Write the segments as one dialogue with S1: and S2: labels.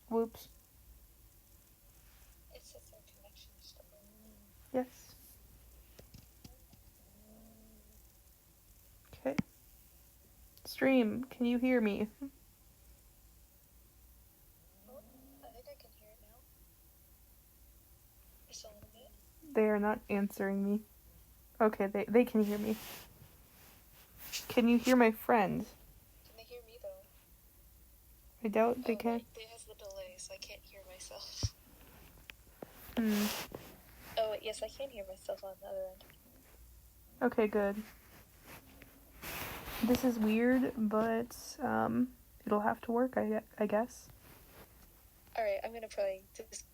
S1: Whoops.
S2: It says our connection is stable.
S1: Yes. Okay. Stream, can you hear me?
S2: Oh, I think I can hear it now. Just a little bit.
S1: They are not answering me. Okay, they can hear me. Can you hear my friend?
S2: Can they hear me though?
S1: I doubt they can.
S2: It has the delay, so I can't hear myself. Oh, wait, yes, I can hear myself on the other end.
S1: Okay, good. This is weird, but it'll have to work, I guess.
S2: Alright, I'm gonna probably just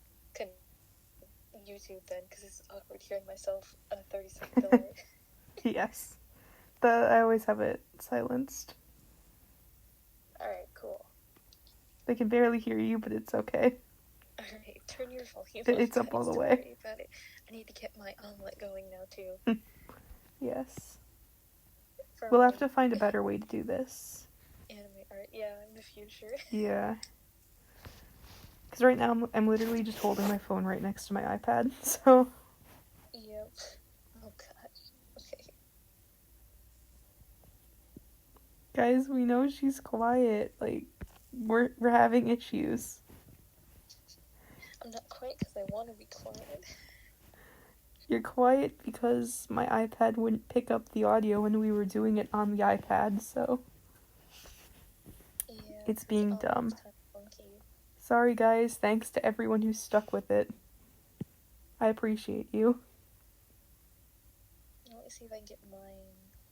S2: YouTube then, because it's awkward hearing myself on a 30-second delay.
S1: Yes. I always have it silenced.
S2: Alright, cool.
S1: They can barely hear you, but it's okay.
S2: Alright, turn your volume
S1: It's up all the way.
S2: Don't worry about it. I need to get my omelet going now, too.
S1: Yes.
S2: For
S1: We'll have to find a better way to do this.
S2: Anime art, yeah, in the future.
S1: Yeah. Because right now I'm literally just holding my phone right next to my iPad, so...
S2: Yep. Oh gosh. Okay.
S1: Guys, we know she's quiet. Like, we're having issues.
S2: I'm not quiet because I want to be quiet.
S1: You're quiet because my iPad wouldn't pick up the audio when we were doing it on the iPad, so...
S2: Yeah.
S1: It's being dumb.
S2: It's kind of funky.
S1: Sorry guys, thanks to everyone who stuck with it. I appreciate you.
S2: Let me see if I can get mine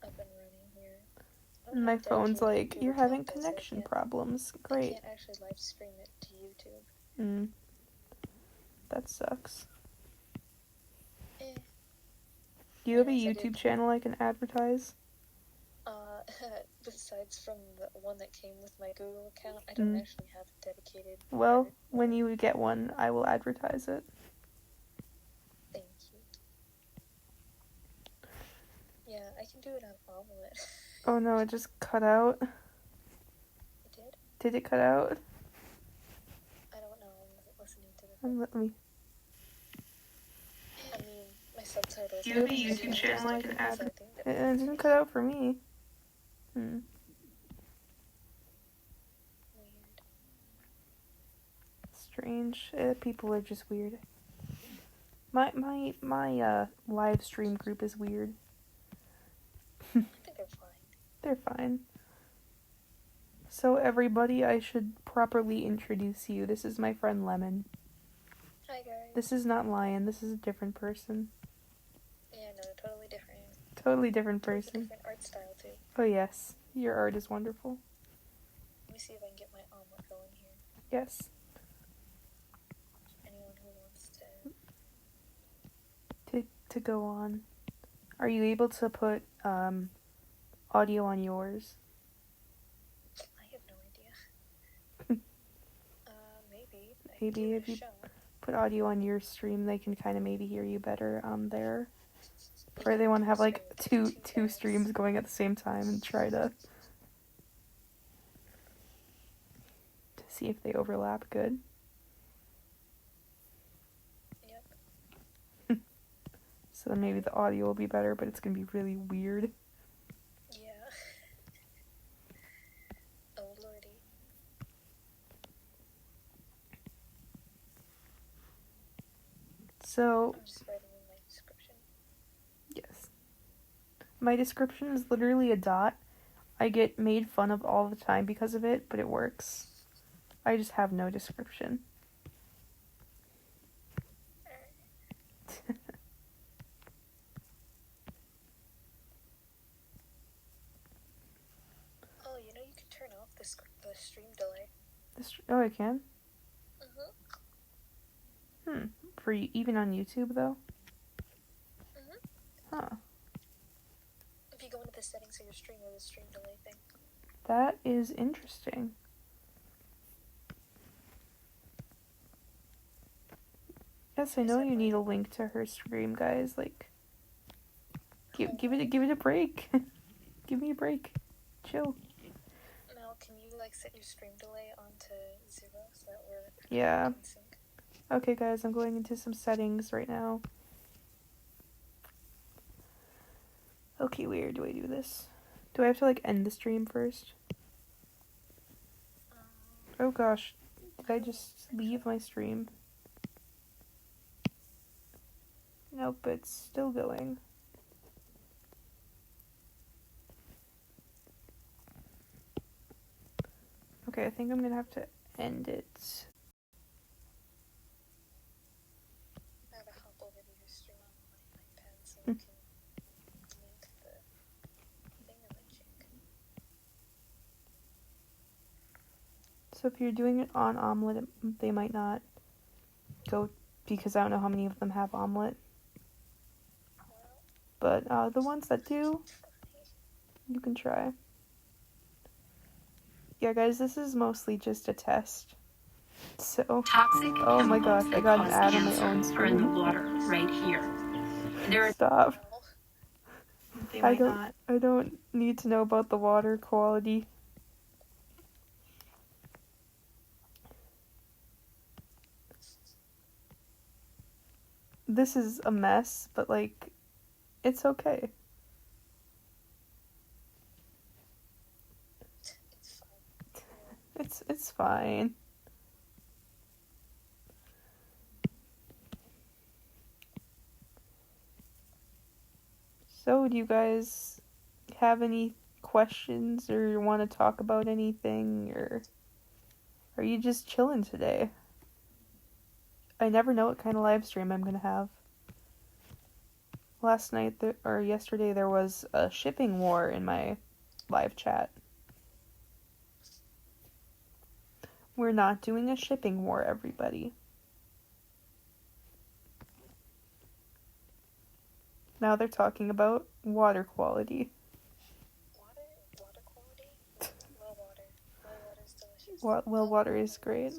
S2: up and running here.
S1: My phone's like, you're having connection problems. Great.
S2: I can't actually live stream it to YouTube.
S1: That sucks.
S2: Eh.
S1: Do you have a YouTube channel I can advertise?
S2: Besides from the one that came with my Google account, I don't actually have a dedicated...
S1: Well, when you get one, I will advertise it.
S2: Thank you. Yeah, I can do it on Omelette.
S1: Oh no, it just cut out.
S2: It did?
S1: Did it cut out?
S2: I don't know, I'm listening to the...
S1: Let me...
S2: I mean, my subtitles...
S1: Do you have a YouTube channel I can advertise? It didn't cut out for me.
S2: Weird.
S1: Strange. People are just weird. My live stream group is weird.
S2: I think they're fine.
S1: They're fine. So everybody, I should properly introduce you. This is my friend Lemon.
S2: Hi guys.
S1: This is not Lion. This is a different person.
S2: Yeah, no, totally different.
S1: Totally different person.
S2: Totally different art style too.
S1: Oh yes, your art is wonderful.
S2: Let me see if I can get my omelet going here.
S1: Yes.
S2: Anyone who wants
S1: to go on. Are you able to put audio on yours?
S2: I have no idea. Maybe.
S1: Maybe if you put audio on your stream, they can kind of maybe hear you better on there. Or they want to have like two streams going at the same time and try to see if they overlap good.
S2: Yep.
S1: So then maybe the audio will be better, but it's gonna be really weird.
S2: Yeah. Oh lordy.
S1: So
S2: I'm just writing in my description.
S1: Yes. My description is literally a dot. I get made fun of all the time because of it, but it works. I just have no description.
S2: Oh, you know you can turn off the stream delay.
S1: Oh, I can?
S2: Mhm.
S1: For even on YouTube, though?
S2: Mhm.
S1: Huh.
S2: If you go into the settings of your stream or the stream delay thing.
S1: That is interesting. Yes, I know you need a link to her stream, guys. Like, give it a break. Give me a break. Chill.
S2: Now, can you like set your stream delay onto 0 so that we're
S1: Yeah.
S2: in sync?
S1: Okay, guys, I'm going into some settings right now. Okay, where do I do this? Do I have to like end the stream first? Oh gosh, did I just leave my stream? Nope, it's still going. Okay, I think I'm gonna have to end it.
S2: I gotta hop over to your stream on my iPad so I can link the thingamajig.
S1: So if you're doing it on Omelette, they might not go because I don't know how many of them have Omelette.
S2: Well,
S1: But the ones that do,
S2: try.
S1: you can try. Yeah, guys, this is mostly just a test. So,
S3: Toxic
S1: oh my
S3: chemicals
S1: gosh, I
S3: that
S1: got an
S3: cause
S1: ad on my
S3: cancer
S1: own
S3: are in the
S1: stream.
S3: water right here. There are
S1: Stop.
S2: Well,
S3: they
S1: I
S3: might
S1: don't.
S3: not.
S1: I don't need to know about the water quality. This is a mess, but like, it's okay.
S2: it's fine.
S1: It's fine. So, do you guys have any questions or want to talk about anything, or are you just chilling today? I never know what kind of live stream I'm gonna have. Last night or yesterday there was a shipping war in my live chat. We're not doing a shipping war, everybody. Now they're talking about water quality.
S2: Water quality? Well water. Well water is delicious.
S1: Well water is great.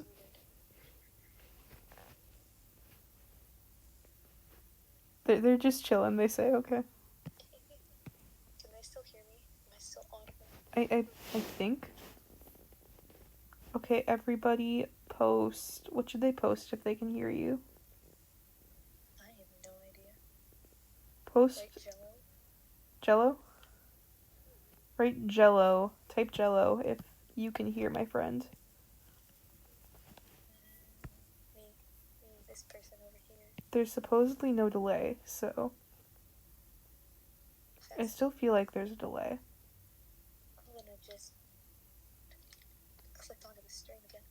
S2: Weird.
S1: They're just chilling, they say, okay.
S2: Can they still hear me? Am I still audible?
S1: I think. Okay, everybody post. What should they post if they can hear you?
S2: I have no idea.
S1: Post
S2: Like Jello?
S1: Jello? Write Jello. Type Jello if you can hear my friend.
S2: Me, this person over here.
S1: There's supposedly no delay, so I still feel like there's a delay.
S2: I'm gonna just click onto the stream again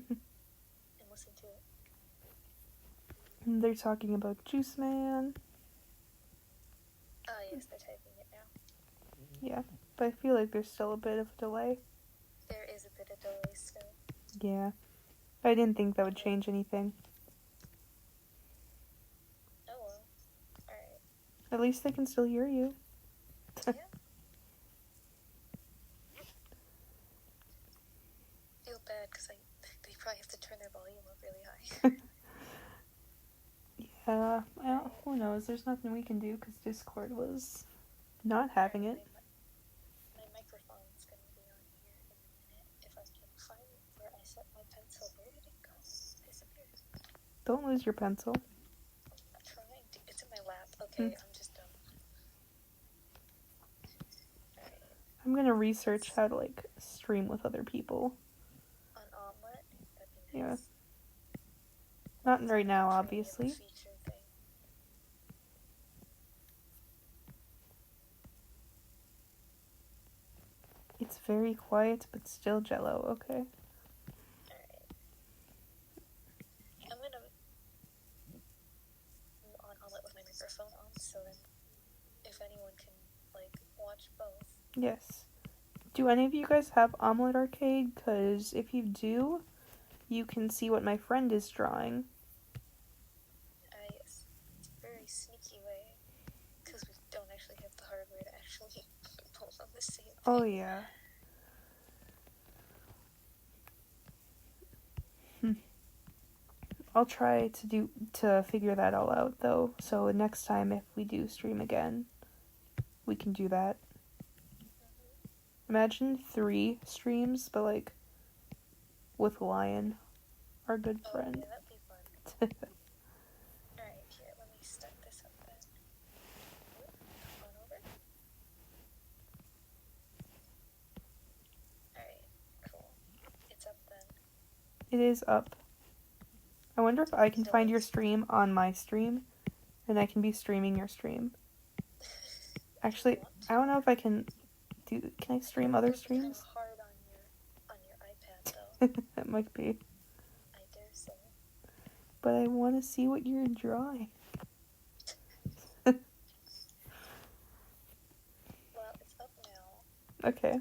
S2: and listen to it.
S1: They're talking about Juice Man.
S2: Ah, yes, they're typing it now.
S1: Yeah, but I feel like there's still a bit of a delay.
S2: There is a bit of delay still.
S1: Yeah. I didn't think that would change anything.
S2: Oh well. Alright.
S1: At least they can still hear you.
S2: Yeah. Feel bad because they probably have to turn their volume up really high.
S1: Yeah, well, who knows? There's nothing we can do because Discord was not having it.
S2: My microphone's gonna be on here in a minute if I can find where I set my pencil. Where did it go? It disappeared.
S1: Don't lose your pencil.
S2: I'm trying to. It's in my lap. Okay, I'm just dumb. Alright.
S1: I'm gonna research how to like stream with other people.
S2: On Omelette? That'd be
S1: Yeah.
S2: nice.
S1: Not right now,
S2: Try the
S1: obviously.
S2: feature thing.
S1: It's very quiet, but still Jello. Okay.
S2: Alright. I'm gonna on Omelette with my microphone on, so then if anyone can like watch both.
S1: Yes. Do any of you guys have Omelette Arcade? Because if you do, you can see what my friend is drawing.
S2: Yes. It's a very sneaky way, because we don't actually have the hardware to actually the same thing.
S1: Oh yeah. I'll try to figure that all out though. So next time if we do stream again, we can do that. Imagine 3 streams, but like with Lion, our good
S2: Oh,
S1: friend.
S2: yeah, that'd be fun. Alright, here, let me start this up then. On over. Alright, cool. It's up then.
S1: It is up. I wonder if I can
S2: So
S1: find your
S2: it's-
S1: stream on my stream, and I can be streaming your stream. Actually, I don't know if I can do. Can I stream other
S2: It's kinda
S1: streams?
S2: hard on your iPad though.
S1: It might be.
S2: I dare say.
S1: But I want to see what you're drawing.
S2: Well, it's up now.
S1: Okay.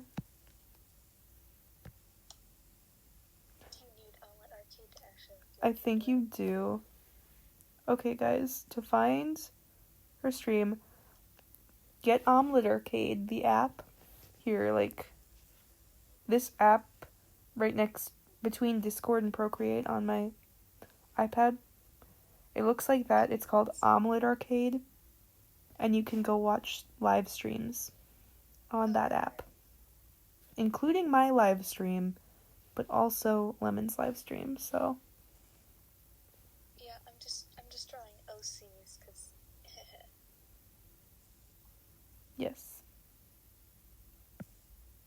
S2: Do you need Omelet Arcade to actually
S1: I think you do. Okay, guys, to find her stream, get Omelet Arcade, the app. Here, like, this app right next between Discord and Procreate on my iPad. It looks like that. It's called Omelet Arcade. And you can go watch live streams on that app. Including my live stream, but also Lemon's live stream, so.
S2: Yeah, I'm just drawing OCs because
S1: Yes.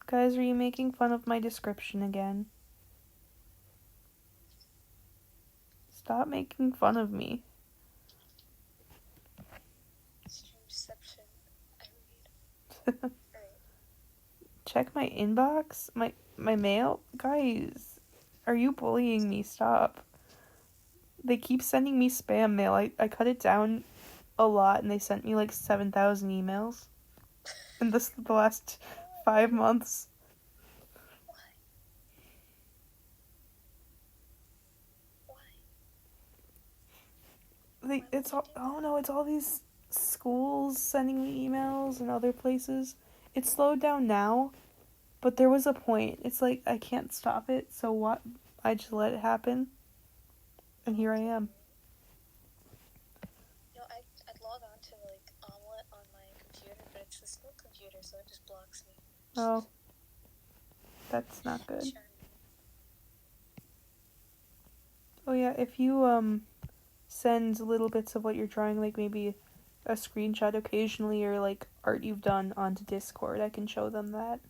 S1: Guys, are you making fun of my description again? Stop making fun of me.
S2: stream deception. I read. Alright.
S1: Check my inbox? My mail? Guys, are you bullying me? Stop. They keep sending me spam mail. I cut it down a lot and they sent me like 7,000 emails in the last 5 months.
S2: Why?
S1: It's all these schools sending me emails and other places. It's slowed down now, but there was a point. It's like I can't stop it, so what? I just let it happen. And here I am.
S2: You know, I'd log on to like Omelet on my computer, but it's the school computer, so it just blocks me.
S1: Oh. That's not good.
S2: Charming.
S1: Oh yeah, if you send little bits of what you're drawing, like maybe a screenshot occasionally or like art you've done onto Discord, I can show them that.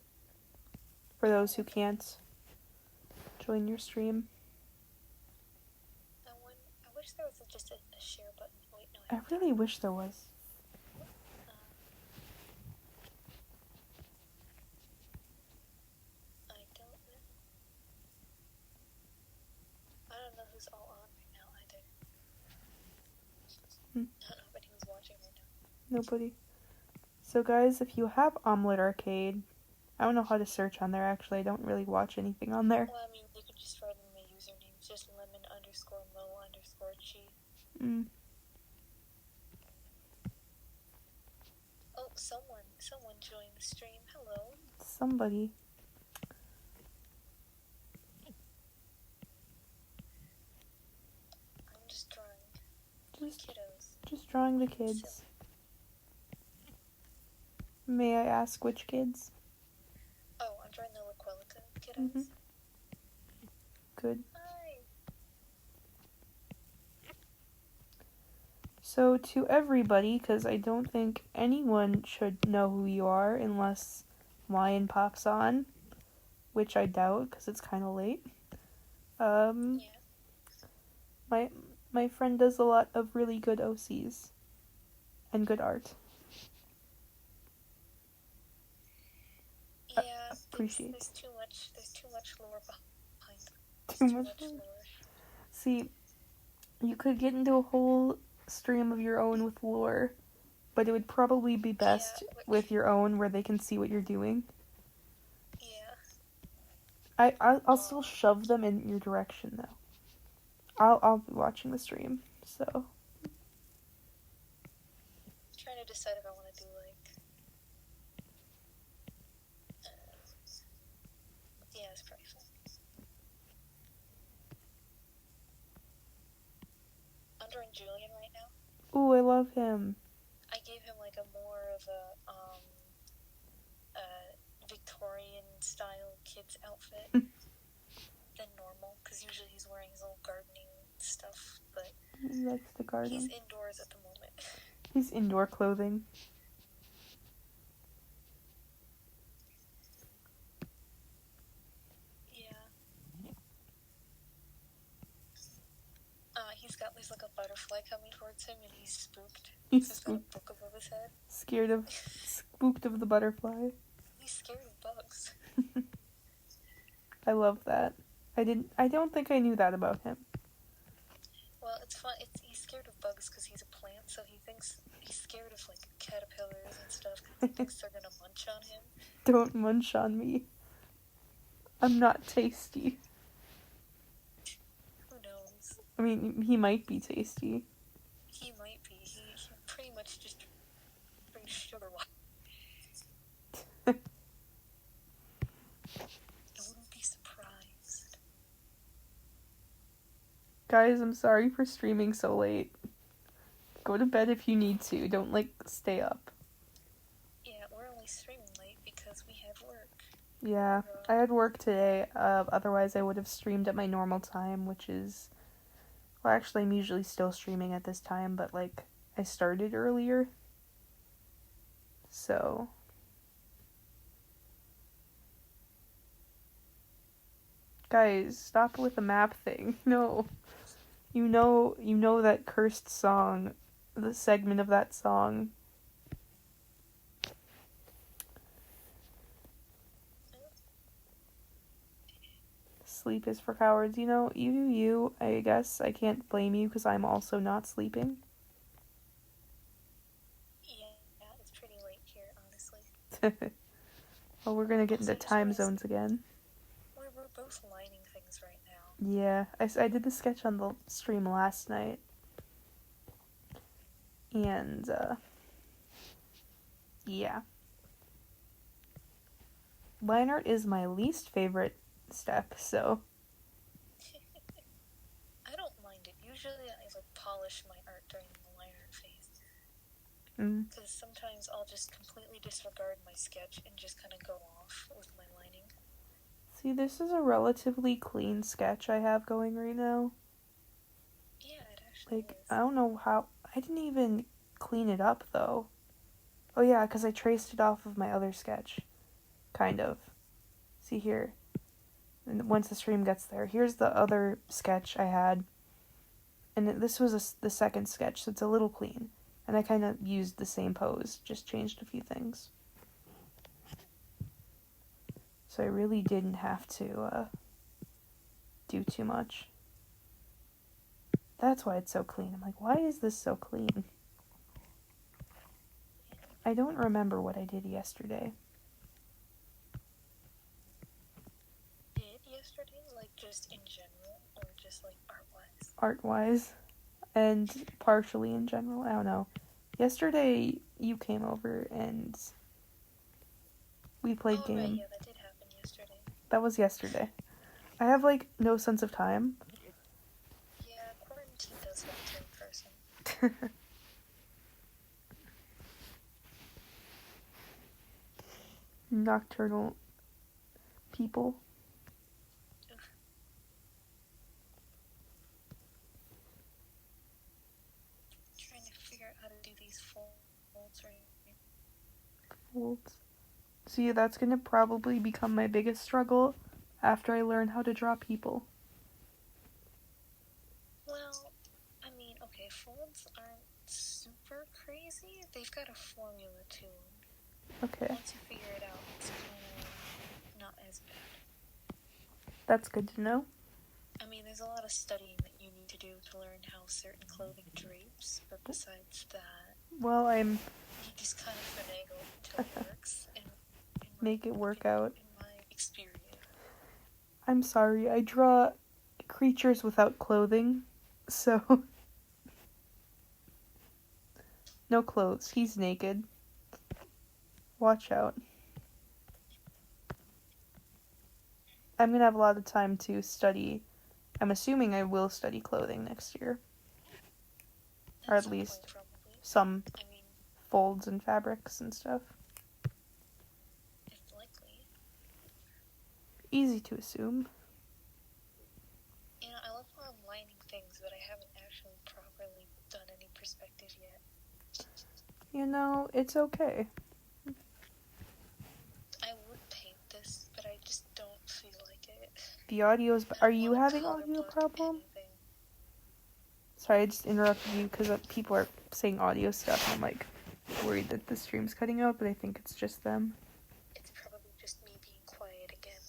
S1: For those who can't join your stream.
S2: I wish there was just a share button. Wait, no.
S1: I really wish there was.
S2: I don't know. I don't know who's all on right now either. Nobody who's watching right now.
S1: Nobody. So guys, if you have Omelet Arcade, I don't know how to search on there actually. I don't really watch anything on there.
S2: Well, I mean, you could just write in my username. It's just lemon_mo_chi.
S1: Mm.
S2: Oh, someone joined the stream. Hello.
S1: Somebody.
S2: I'm just drawing
S1: Just
S2: kiddos.
S1: just drawing the kids. May I ask which kids?
S2: Oh, I'm drawing the Laquelica kiddos.
S1: Mhm. Good.
S2: Hi.
S1: So to everybody, because I don't think anyone should know who you are unless Lion pops on, which I doubt because it's kind of late.
S2: Yeah.
S1: My friend does a lot of really good OCs and good art.
S2: Yeah.
S1: Appreciate.
S2: There's too much lore behind.
S1: Too much lore. See, you could get into a whole stream of your own with lore, but it would probably be best with your own where they can see what you're doing.
S2: Yeah.
S1: I'll still shove them in your direction though. I'll be watching the stream, so.
S2: Trying to decide if I want to do like Julian right now.
S1: Ooh, I love him.
S2: I gave him like a more of a Victorian style kid's outfit than normal, because usually he's wearing his little gardening stuff, but
S1: He likes to garden.
S2: he's indoors at the moment.
S1: He's indoor clothing.
S2: Yeah. There's like a butterfly coming towards him, and he's spooked.
S1: He's
S2: He's got a
S1: spooked.
S2: book above his head.
S1: Spooked of the butterfly.
S2: He's scared of bugs.
S1: I love that. I don't think I knew that about him.
S2: Well, it's fun. He's scared of bugs because he's a plant, so he thinks he's scared of like caterpillars and stuff because he thinks they're gonna munch on him.
S1: Don't munch on me. I'm not tasty.
S2: Who knows?
S1: I mean, he might be tasty.
S2: He might be. He pretty much just drinks sugar water. I wouldn't be surprised.
S1: Guys, I'm sorry for streaming so late. Go to bed if you need to. Don't, stay up.
S2: Yeah, we're only streaming late because we had work.
S1: Yeah, I had work today. Otherwise I would have streamed at my normal time, which is... Well, actually, I'm usually still streaming at this time, but, I started earlier. So... Guys, stop with the map thing. No. You know that cursed song, the segment of that song. Sleep is for cowards. You know, you, I guess I can't blame you because I'm also not sleeping.
S2: Yeah, it's pretty late here, honestly.
S1: Well, we're gonna get
S2: Also,
S1: into
S2: I just
S1: time
S2: realized-
S1: zones again.
S2: We're both lining things right now.
S1: Yeah, I did the sketch on the stream last night. And, yeah. Line art is my least favorite step, so...
S2: I don't mind it. Usually I polish my art during the line art phase. Because sometimes I'll just completely disregard my sketch and just kind of go off with my lining.
S1: See, this is a relatively clean sketch I have going right now.
S2: Yeah, it actually is.
S1: I don't know how... I didn't even clean it up, though. Oh, yeah, because I traced it off of my other sketch. Kind of. See here. And once the stream gets there. Here's the other sketch I had. And this was the second sketch, so it's a little clean. And I kind of used the same pose, just changed a few things. So I really didn't have to do too much. That's why it's so clean. I'm like, why is this so clean? I don't remember what I did yesterday.
S2: Yesterday? Just in general? Or just, art-wise?
S1: Art-wise. And partially in general. I don't know. Yesterday, you came over and we played game.
S2: Right, yeah, that did happen yesterday.
S1: That was yesterday. I have, no sense of time.
S2: Yeah, quarantine does that to a person.
S1: Nocturnal people.
S2: Trying to figure out how to do these folds right here.
S1: Folds. See, that's gonna probably become my biggest struggle after I learn how to draw people.
S2: Well, I mean, okay, folds aren't super crazy. They've got a formula to them.
S1: Okay,
S2: Once you figure it out, it's kind of not as bad.
S1: that's good to know.
S2: I mean, there's a lot of studying that you need to do to learn how certain clothing drapes, but besides that,
S1: Well,
S2: you just kind of finagle until it works.
S1: Make it work out.
S2: In my experience.
S1: I'm sorry, I draw creatures without clothing, so... No clothes, he's naked. Watch out. I'm gonna have a lot of time to study. I'm assuming I will study clothing next year. Or at least some folds and fabrics and stuff.
S2: It's likely.
S1: Easy to assume.
S2: You know, I love how I'm lining things, but I haven't actually properly done any perspective yet.
S1: You know, it's okay.
S2: I would paint this, but I just don't feel like it.
S1: The audio's... Are you having audio problem?
S2: Anything.
S1: Sorry, I just interrupted you because people are saying audio stuff. And I'm like worried that the stream's cutting out, but I think it's just them.
S2: It's probably just me being quiet again.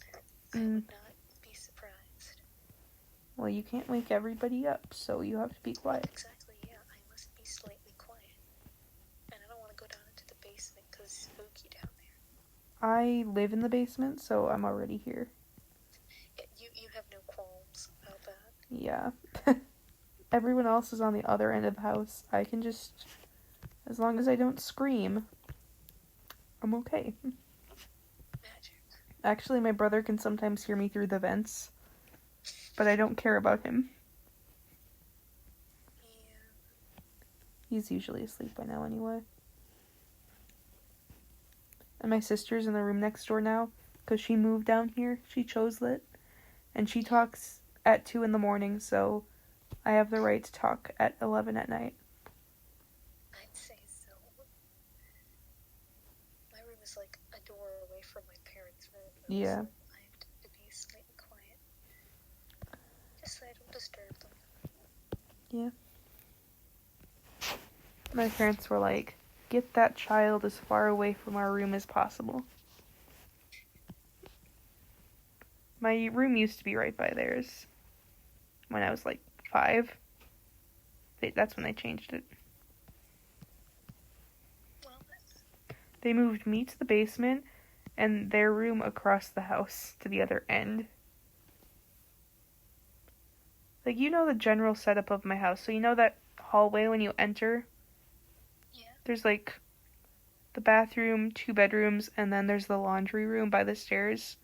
S2: I would not be surprised.
S1: Well, you can't wake everybody up, so you have to be quiet.
S2: Exactly, yeah. I must be slightly quiet. And I don't want to go down into the basement because it's spooky down there.
S1: I live in the basement, so I'm already here.
S2: You have no qualms about that?
S1: Yeah. Everyone else is on the other end of the house. I can just... As long as I don't scream, I'm okay.
S2: Magic.
S1: Actually, my brother can sometimes hear me through the vents, but I don't care about him.
S2: Yeah.
S1: He's usually asleep by now anyway. And my sister's in the room next door now, because she moved down here. She chose lit. And she talks at 2 in the morning, so I have the right to talk at 11 at night.
S2: I'd say so. My room is like a door away from my parents' room, though,
S1: Yeah.
S2: so I have to be slightly quiet. Just so I don't disturb them.
S1: Yeah. My parents were like, get that child as far away from our room as possible. My room used to be right by theirs when I was like 5. That's when they changed it.
S2: Well,
S1: They moved me to the basement and their room across the house to the other end. Like, you know the general setup of my house. So you know that hallway when you enter?
S2: yeah.
S1: There's like the bathroom, 2 bedrooms, and then there's the laundry room by the stairs.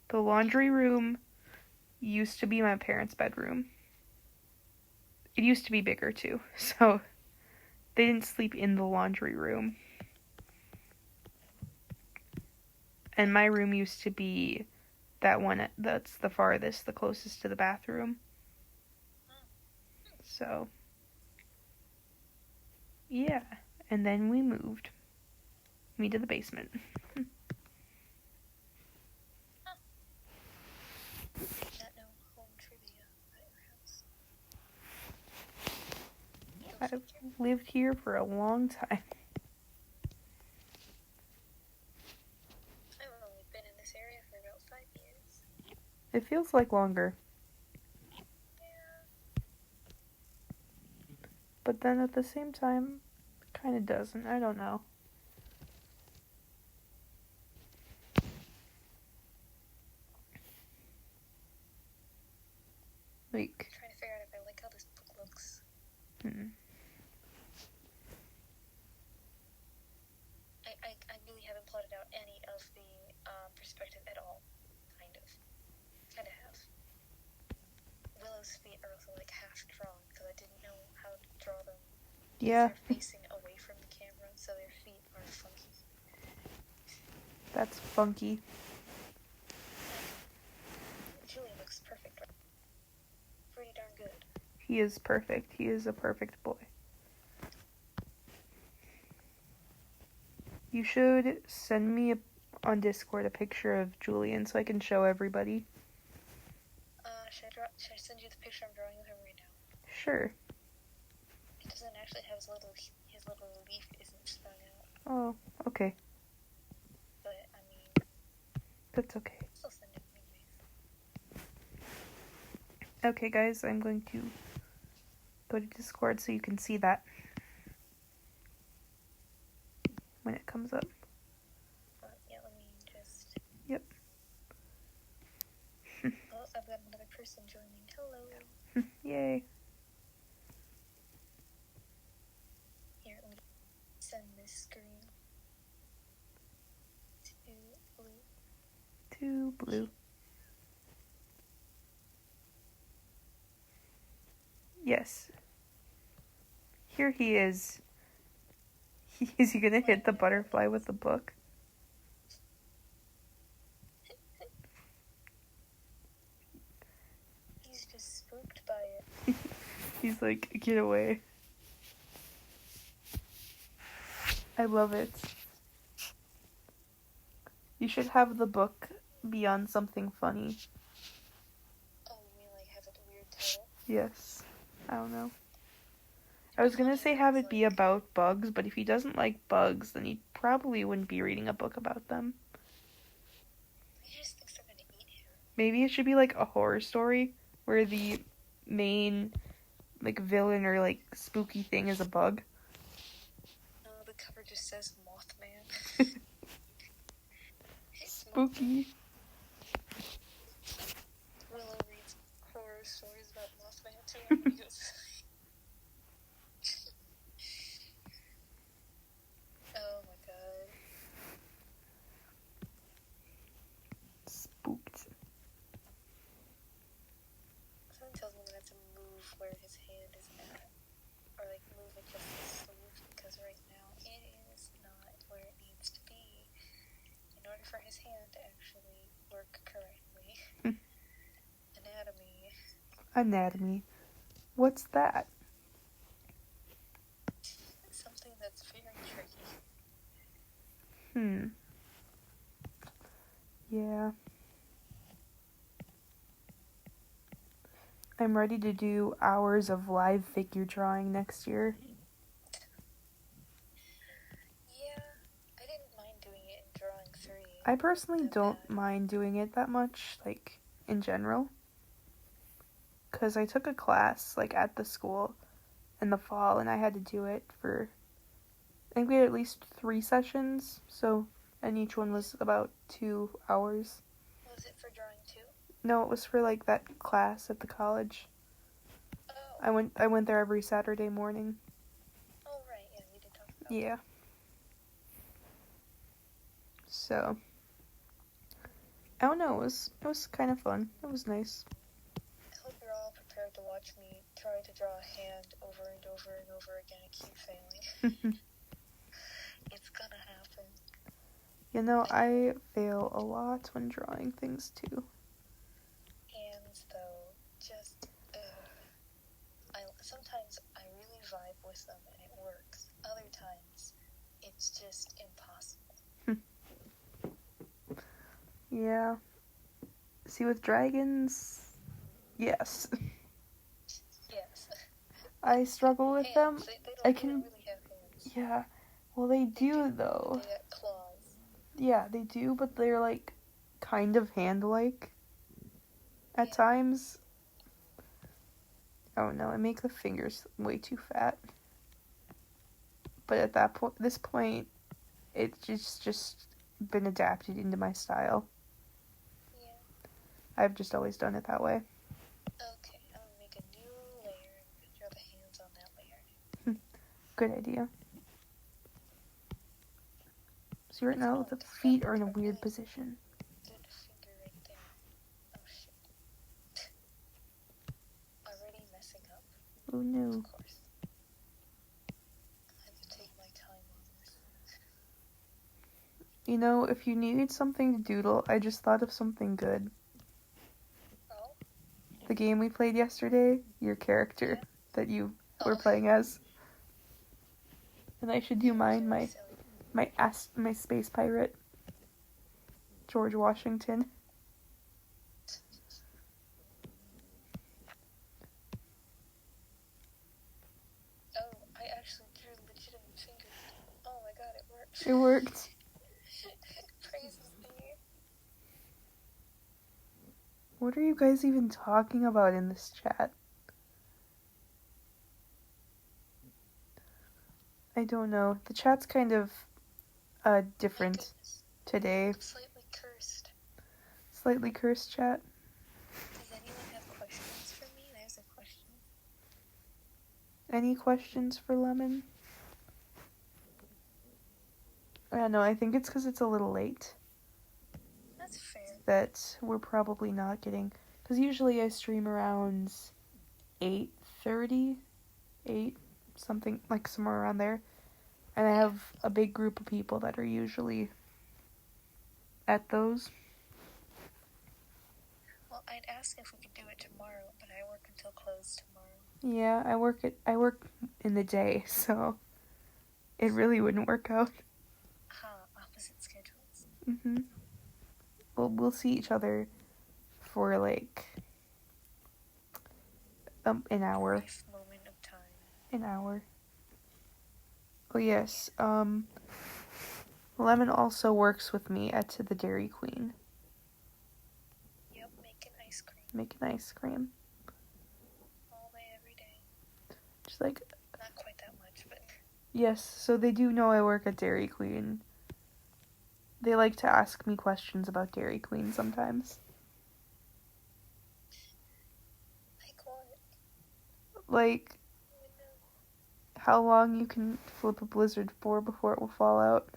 S1: The laundry room used to be my parents' bedroom. It used to be bigger too, so they didn't sleep in the laundry room. And my room used to be that one that's the farthest, the closest to the bathroom. So, yeah. And then we moved me to the basement.
S2: Not know home trivia at your house.
S1: I've lived here for a long time.
S2: I've only been in this area for about 5 years.
S1: It feels like longer.
S2: Yeah.
S1: But then at the same time, it kind of doesn't. I don't know. Like,
S2: I'm trying to figure out if I like how this book looks. I really haven't plotted out any of the perspective at all. Kind of have. Willow's feet are also like half drawn because I didn't know how to draw them.
S1: Yeah.
S2: They're facing away from the camera, so their feet are funky.
S1: That's funky.
S2: Julian looks perfect. Pretty darn good.
S1: He is perfect. He is a perfect boy. You should send me on Discord a picture of Julian so I can show everybody.
S2: Should I send you the picture I'm drawing of him right now?
S1: Sure.
S2: It doesn't actually have his little leaf isn't sprung out.
S1: Oh, okay.
S2: But I mean,
S1: That's okay.
S2: I'll still send it anyways.
S1: Okay, guys, I'm going to go to Discord so you can see that when it comes up.
S2: Yeah, let me just.
S1: Yep.
S2: Oh, I've got another person joining. Hello.
S1: Yay.
S2: Here, let me send this screen to Blue.
S1: To Blue. Yes. Here he is. Is he gonna hit the butterfly with the book?
S2: He's just spooked by it.
S1: He's like, get away. I love it. You should have the book be on something funny.
S2: Oh, you mean like have a weird title?
S1: Yes. I don't know. I was gonna say have it be about bugs, but if he doesn't like bugs, then he probably wouldn't be reading a book about them.
S2: He just thinks they're gonna eat him.
S1: Maybe it should be like a horror story where the main like villain or like spooky thing is a bug.
S2: No, the cover just says Mothman.
S1: Spooky.
S2: Willow reads horror stories about Mothman too. Oh my god.
S1: Spooked.
S2: Someone tells me I'm gonna have to move where his hand is at. Or like move it just his sleeve, because right now it is not where it needs to be. In order for his hand to actually work correctly. Anatomy.
S1: Anatomy. What's that?
S2: Something that's very tricky.
S1: Yeah. I'm ready to do hours of live figure drawing next year.
S2: Yeah, I didn't mind doing it in Drawing 3.
S1: I personally don't mind doing it that much, like, in general. Because I took a class, like, at the school in the fall, and I had to do it for, I think we had at least 3 sessions, so, and each one was about 2 hours.
S2: Was it for Drawing 2?
S1: No, it was for, like, that class at the college.
S2: Oh.
S1: I went there every Saturday morning.
S2: Oh, right, yeah, we did talk about
S1: Yeah. So, I don't know, it was kind of fun. It was nice.
S2: I hope you're all prepared to watch me try to draw a hand over and over and over again and keep failing. It's gonna happen.
S1: You know, I fail a lot when drawing things too.
S2: Hands, though, just, sometimes I really vibe with them and it works. Other times, it's just impossible.
S1: Yeah. See, with dragons, yes.
S2: Yes.
S1: I struggle with them.
S2: Hands, they don't
S1: I
S2: even
S1: can,
S2: really have hands.
S1: yeah. Well, they do though.
S2: They got claws.
S1: Yeah, they do, but they're like kind of hand-like at times. I don't know, I make the fingers way too fat. But at this point, it's just been adapted into my style.
S2: Yeah.
S1: I've just always done it that way.
S2: Okay, I'm gonna make a new layer and draw the hands on that layer.
S1: Good idea. See, right now the feet are in a weird position.
S2: Good finger right there. Oh shit. Already messing up.
S1: Oh no.
S2: Of course. I have to take my time on this.
S1: You know, if you needed something to doodle, I just thought of something good.
S2: Oh?
S1: The game we played yesterday, your character that you were playing as. And I should do mine, my space pirate, George Washington.
S2: Oh, I actually drew legitimate fingers. Oh my god, it worked.
S1: It worked.
S2: Praises to you.
S1: What are you guys even talking about in this chat? I don't know. The chat's kind of different today.
S2: Slightly cursed.
S1: Slightly cursed chat.
S2: Does anyone have questions for me? There's a question.
S1: Any questions for Lemon? No, I think it's because it's a little late.
S2: That's fair.
S1: That we're probably not getting... Because usually I stream around 8:30, 8, something like somewhere around there. And I have a big group of people that are usually at those.
S2: Well, I'd ask if we could do it tomorrow, but I work until close tomorrow.
S1: Yeah, I work in the day, so it really wouldn't work out.
S2: Opposite schedules.
S1: Mhm. We'll see each other for like an hour.
S2: Brief moment of time.
S1: An hour. Oh yes. Lemon also works with me at the Dairy Queen.
S2: Yep, making ice cream.
S1: Making ice cream.
S2: All day, every day.
S1: Just like
S2: Not quite that much, but...
S1: yes, so they do know I work at Dairy Queen. They like to ask me questions about Dairy Queen sometimes.
S2: Like what?
S1: Like how long you can flip a blizzard for before it will fall out.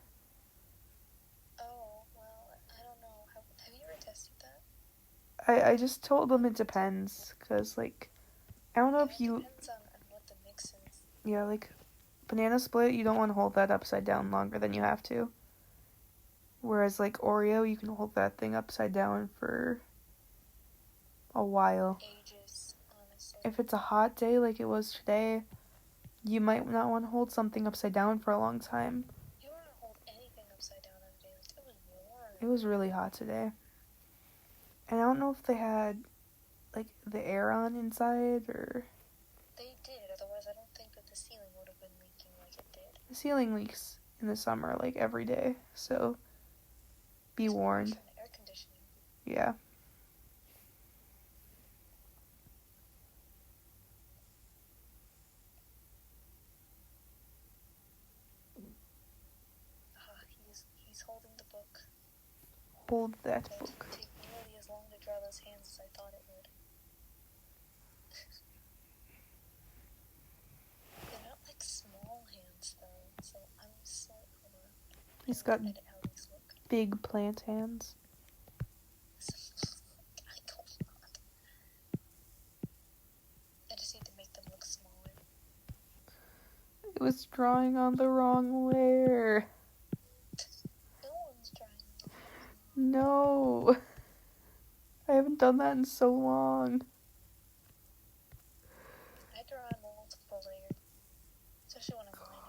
S2: Oh, well, I don't know. Have you ever tested that?
S1: I just told them it depends, because like I don't know if
S2: It
S1: you
S2: depends on what the mix is.
S1: yeah, like banana split, you don't want to hold that upside down longer than you have to. Whereas like Oreo, you can hold that thing upside down for a while.
S2: Ages, honestly.
S1: If it's a hot day like it was today, you might not want to hold something upside down for a long time.
S2: You don't want to hold anything upside down on a day. Like, it was warm.
S1: It was really hot today. And I don't know if they had like the air on inside or
S2: They did, otherwise I don't think that the ceiling would have been leaking like it did.
S1: the ceiling leaks in the summer like every day. So be
S2: It's
S1: warned.
S2: Air conditioning.
S1: Yeah.
S2: He's holding the book.
S1: Hold that
S2: It
S1: book.
S2: didn't take nearly as long to draw those hands as I thought it would. They're not like small hands though, so I'm slightly
S1: He's got
S2: edit how these look.
S1: big plant hands.
S2: I don't not. I just need to make them look smaller.
S1: It was drawing on the wrong layer.
S2: No one's trying to.
S1: No. I haven't done that in so long.
S2: I draw on multiple layers, especially when I'm lining.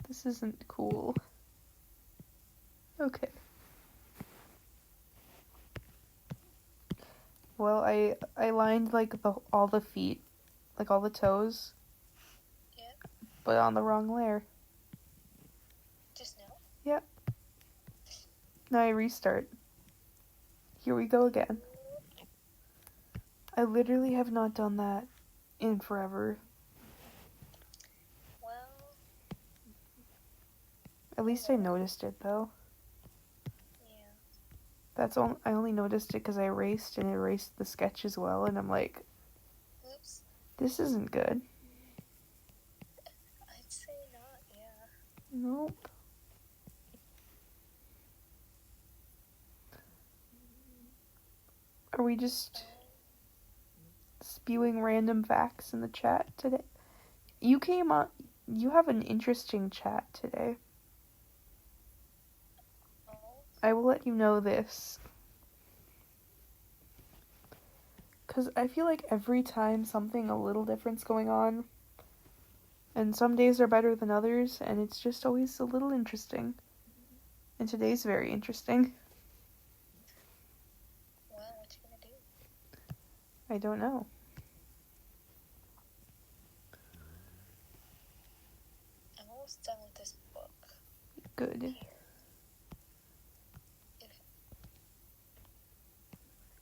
S1: This isn't cool. Okay. Well, I lined like all the feet, like all the toes.
S2: Yeah.
S1: But on the wrong layer.
S2: Just now?
S1: Yep. Now I restart. Here we go again. I literally have not done that in forever.
S2: Well,
S1: At least I noticed it though.
S2: yeah.
S1: I only noticed it because I erased the sketch as well, and I'm like,
S2: Oops.
S1: this isn't good.
S2: I'd say not, yeah.
S1: Nope. Are we just spewing random facts in the chat today? You have an interesting chat today.
S2: Oh.
S1: I will let you know this. Because I feel like every time something a little different's going on, and some days are better than others, and it's just always a little interesting. And today's very interesting.
S2: Well, what you gonna do?
S1: I don't know.
S2: I'm almost done with this book.
S1: Good.
S2: Here.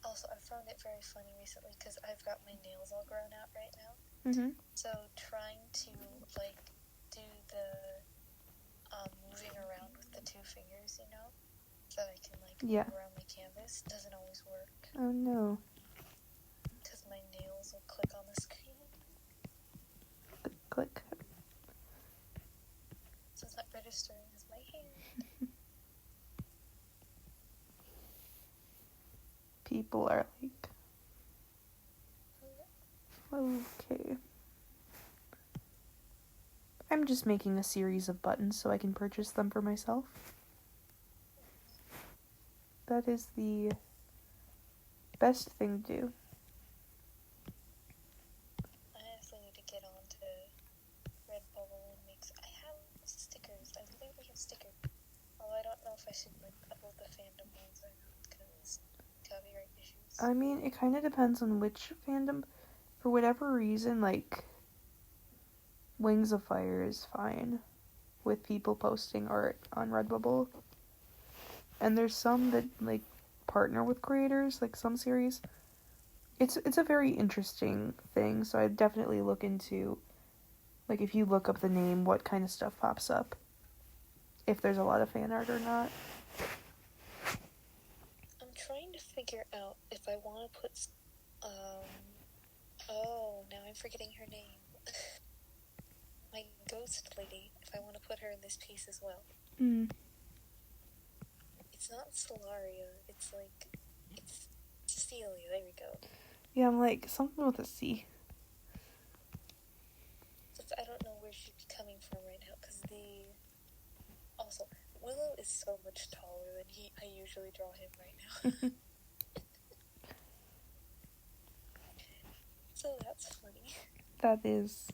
S2: Also, I found it very funny recently because I've got my nails all grown out right now.
S1: Mhm.
S2: So trying to like do the moving around with the two fingers, you know, so I can like
S1: Yeah.
S2: move around my canvas doesn't always work
S1: Oh no.
S2: because my nails will click on the screen.
S1: Click.
S2: So it's not registering as my hand.
S1: People are like, okay. I'm just making a series of buttons so I can purchase them for myself. That is the best thing to do.
S2: I actually need to get on to Redbubble and make. I have stickers. I literally have stickers. Although I don't know if I should like upload the fandom ones or not because copyright issues.
S1: I mean, it kind of depends on which fandom. For whatever reason, like, Wings of Fire is fine with people posting art on Redbubble. And there's some that, like, partner with creators, like some series. It's a very interesting thing, so I'd definitely look into, like, if you look up the name, what kind of stuff pops up. If there's a lot of fan art or not.
S2: I'm trying to figure out if I want to put, oh, now I'm forgetting her name. My ghost lady, if I want to put her in this piece as well. It's not Solaria, it's Cecilia, there we go.
S1: Yeah, I'm like, something with a C.
S2: I don't know where she'd be coming from right now, because also, Willow is so much taller than I usually draw him right now. So that's funny.
S1: That is.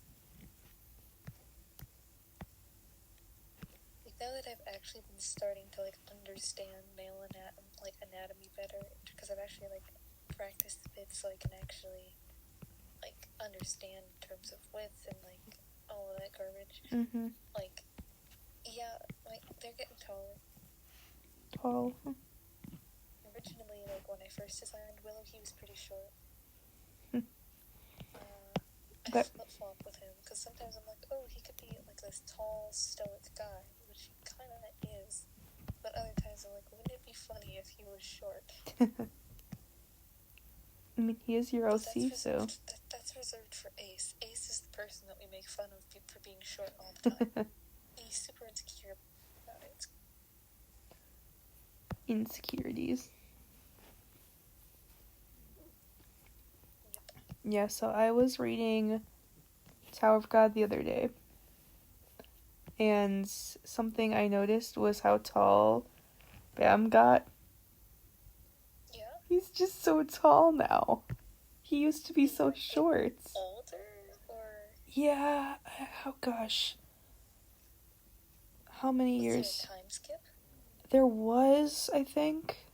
S2: Like, now that I've actually been starting to, like, understand male anatomy better, because I've actually, like, practiced bits so I can actually, like, understand in terms of width and, like, all of that garbage.
S1: Mm-hmm.
S2: Like, yeah, like, they're getting taller.
S1: Tall.
S2: Originally, like, when I first designed Willow, he was pretty short. I flip-flop with him, because sometimes I'm like, oh, he could be, like, this tall, stoic guy, which he kind of is. But other times I'm like, wouldn't it be funny if he was short?
S1: I mean, he is your OC, so.
S2: That's reserved for Ace. Ace is the person that we make fun of for being short all the time. He's super insecure about it.
S1: Insecurities.
S2: Yep.
S1: Yeah, so I was reading Tower of God the other day. And something I noticed was how tall Bam got.
S2: Yeah?
S1: He's just so tall now. He used to be so short.
S2: Older? Or...
S1: Yeah, oh gosh. How many years?
S2: Was there a time skip?
S1: There was, I think.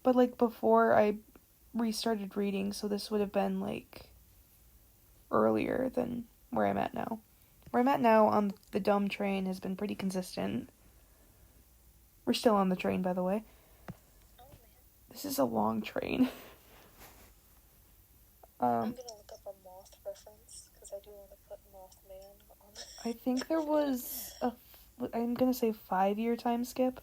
S1: But, like, before I restarted reading, so this would have been, like, earlier than where I'm at now. Where I'm at now on the dumb train has been pretty consistent. We're still on the train, by the way.
S2: Oh, man.
S1: This is a long train.
S2: I'm gonna look up a Moth reference, because I do want to put Mothman on.
S1: I think there was I'm gonna say 5-year time skip.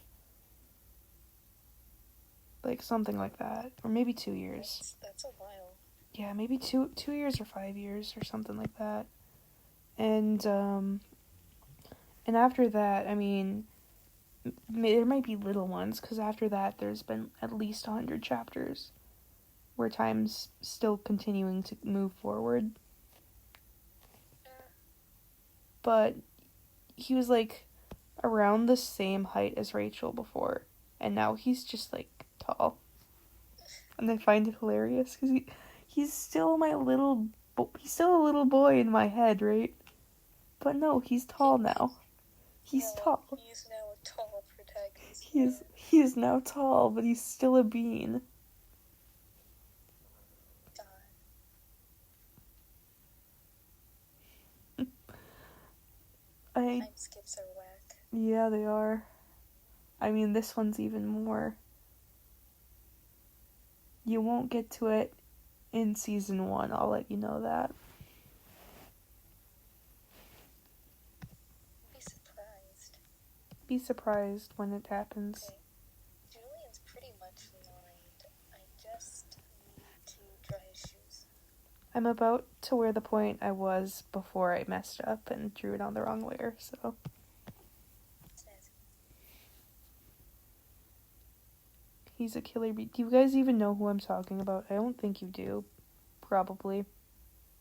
S1: Like, something like that. Or maybe 2 years.
S2: That's a while.
S1: Yeah, maybe 2 years or 5 years or something like that. And after that, I mean, there might be little ones, because after that there's been at least 100 chapters where time's still continuing to move forward. But he was, like, around the same height as Rachel before, and now he's just, like, tall. And I find it hilarious, because he's still he's still a little boy in my head, right? But no, he's tall now. He's tall.
S2: He's now a tall protagonist.
S1: He is now tall, but he's still a bean.
S2: Time skips are whack.
S1: Yeah, they are. I mean, this one's even more. You won't get to it in season 1, I'll let you know that. Be surprised when it happens.
S2: Okay. Julian's pretty much lined. I just need to dry his shoes.
S1: I'm about to where the point I was before I messed up and drew it on the wrong layer, so. He's a killer bee. Do you guys even know who I'm talking about? I don't think you do. Probably.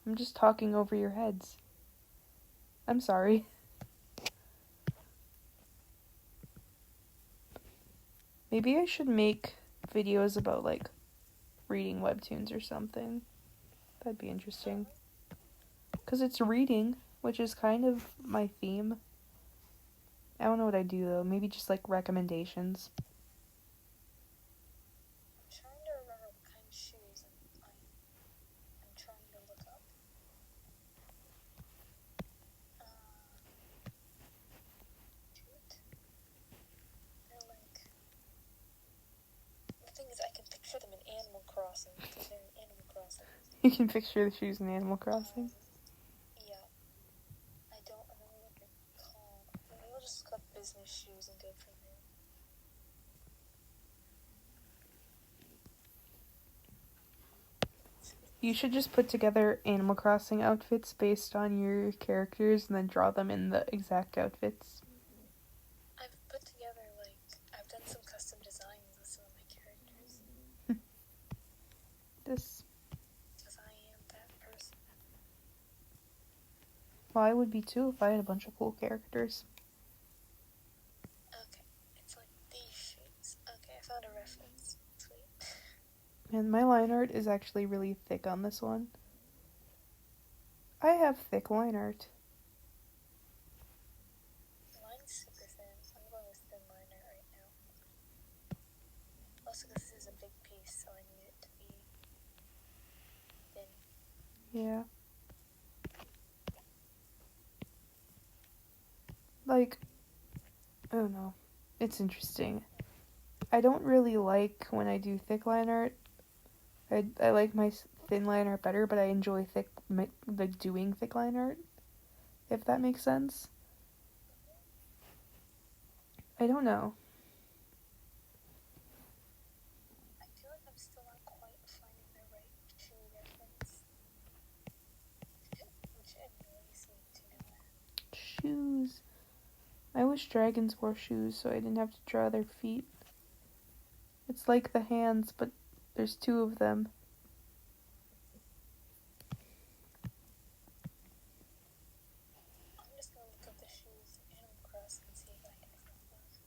S1: I'm just talking over your heads. I'm sorry. Maybe I should make videos about, like, reading webtoons or something. That'd be interesting. Because it's reading, which is kind of my theme. I don't know what I do, though. Maybe just, like, recommendations.
S2: I'm trying to remember what kind of shoes I'm trying to look up. Shoot. They're like... The thing is, I can picture them in Animal Crossing, because they're in Animal Crossing.
S1: You can picture the shoes in Animal Crossing.
S2: Yeah. I don't remember what they're called. Maybe I'll just look up business shoes and go from there.
S1: You should just put together Animal Crossing outfits based on your characters and then draw them in the exact outfits.
S2: I've put together, like, I've done some custom designs with some of my characters.
S1: This,
S2: Because I am that person.
S1: well, I would be too if I had a bunch of cool characters.
S2: Okay, it's like these shoes. Okay, I found a reference. Sweet.
S1: And my line art is actually really thick on this one. I have thick line art.
S2: Mine's super thin. I'm going with thin liner right now. Also, this is a big piece, so I need it to be thin.
S1: Yeah. Like, I don't know. It's interesting. I don't really like when I do thick line art. I like my thin line art better, but I enjoy like doing thick line art, if that makes sense. I don't know.
S2: I feel like I'm still not quite finding the right shoe reference. Which annoys me to no end.
S1: Shoes. I wish dragons wore shoes so I didn't have to draw their feet. It's like the hands, but there's two of them.
S2: I'm just gonna look up the shoes in Animal Crossing and see if I can find those.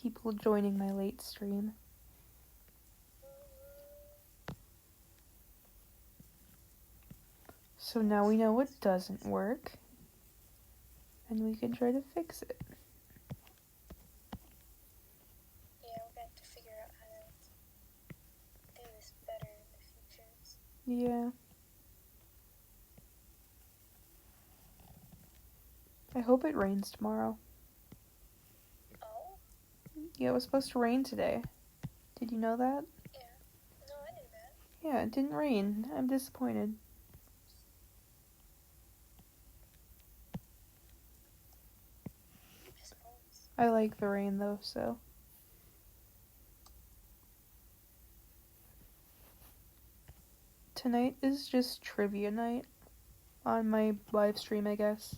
S1: People joining my late stream. So now we know what doesn't work. And we can try to fix it.
S2: Yeah, we're gonna have to figure out how to do this better in the future.
S1: Yeah. I hope it rains tomorrow.
S2: Oh?
S1: Yeah, it was supposed to rain today. Did you know that?
S2: Yeah. No, I knew that.
S1: Yeah, it didn't rain. I'm disappointed.
S2: I suppose.
S1: I like the rain though, so. Tonight is just trivia night on my live stream, I guess.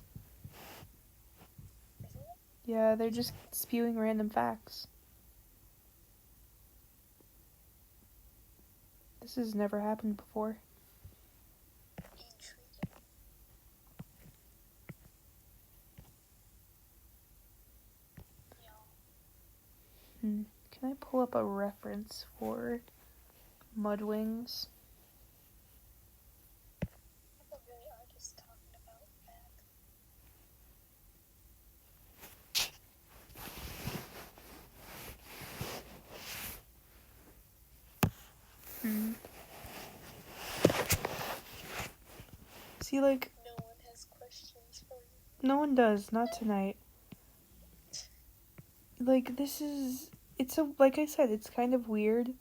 S2: Isn't it?
S1: Yeah, they're just spewing random facts. This has never happened before.
S2: Intriguing. Yeah.
S1: Can I pull up a reference for Mudwings?
S2: People really are just talking about that.
S1: See, like,
S2: No one has questions for you.
S1: no one does, not tonight. Like, like I said, it's kind of weird.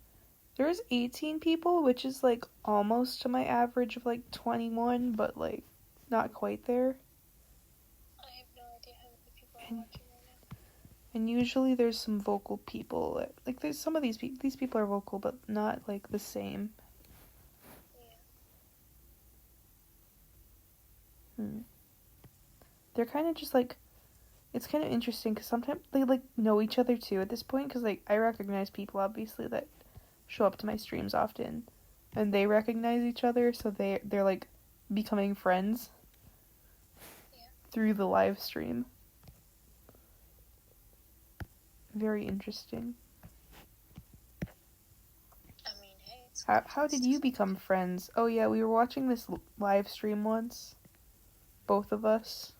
S1: There's 18 people, which is, like, almost to my average of, like, 21, but, like, not quite there.
S2: I have no idea how many people are watching right now.
S1: And usually there's some vocal people. Like, there's some of these people are vocal, but not, like, the same.
S2: Yeah.
S1: They're kind of just, like, it's kind of interesting because sometimes they like know each other too at this point because like I recognize people obviously that show up to my streams often, and they recognize each other, so they're like becoming friends through the live stream. Very interesting.
S2: I mean, hey, it's
S1: How did you become friends? Oh yeah, we were watching this live stream once, both of us,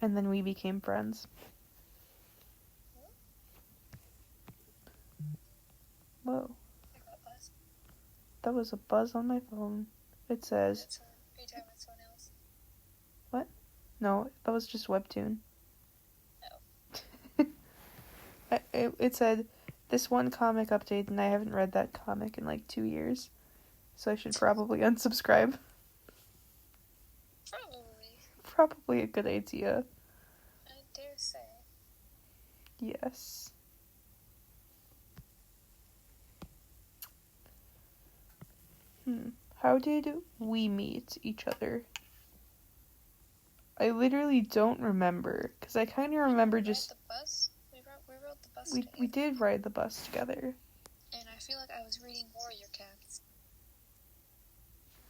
S1: and then we became friends. Whoa,
S2: I got buzz.
S1: that was a buzz on my phone. It says,
S2: That's are you talking about someone else?
S1: no, that was just Webtoon.
S2: Oh.
S1: It said, this one comic update, and I haven't read that comic in like 2 years, so I should probably unsubscribe.
S2: Probably.
S1: Probably a good idea.
S2: I dare say.
S1: Yes. How did we meet each other? I literally don't remember, because I kind of remember just...
S2: The bus? We rode the bus
S1: We
S2: together.
S1: did ride the bus together.
S2: And I feel like I was reading Warrior Cats.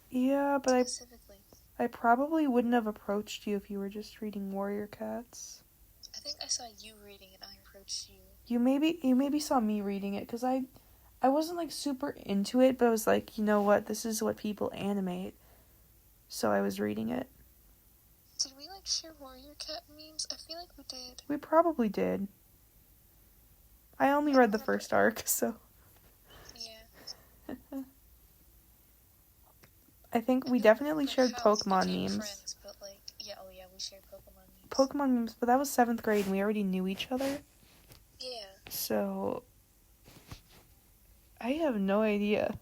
S1: Yeah, but
S2: Specifically.
S1: I probably wouldn't have approached you if you were just reading Warrior Cats.
S2: I think I saw you reading it and I approached you.
S1: You maybe saw me reading it, because I wasn't like super into it, but I was like, you know what, this is what people animate. So I was reading it.
S2: Did we like share Warrior Cat memes? I feel like we did.
S1: We probably did. I only read the first arc, so...
S2: Yeah.
S1: I think we definitely shared Pokemon memes.
S2: Friends, but like, yeah, we shared Pokemon memes.
S1: Pokemon memes, but that was 7th grade and we already knew each other.
S2: Yeah.
S1: So... I have no idea.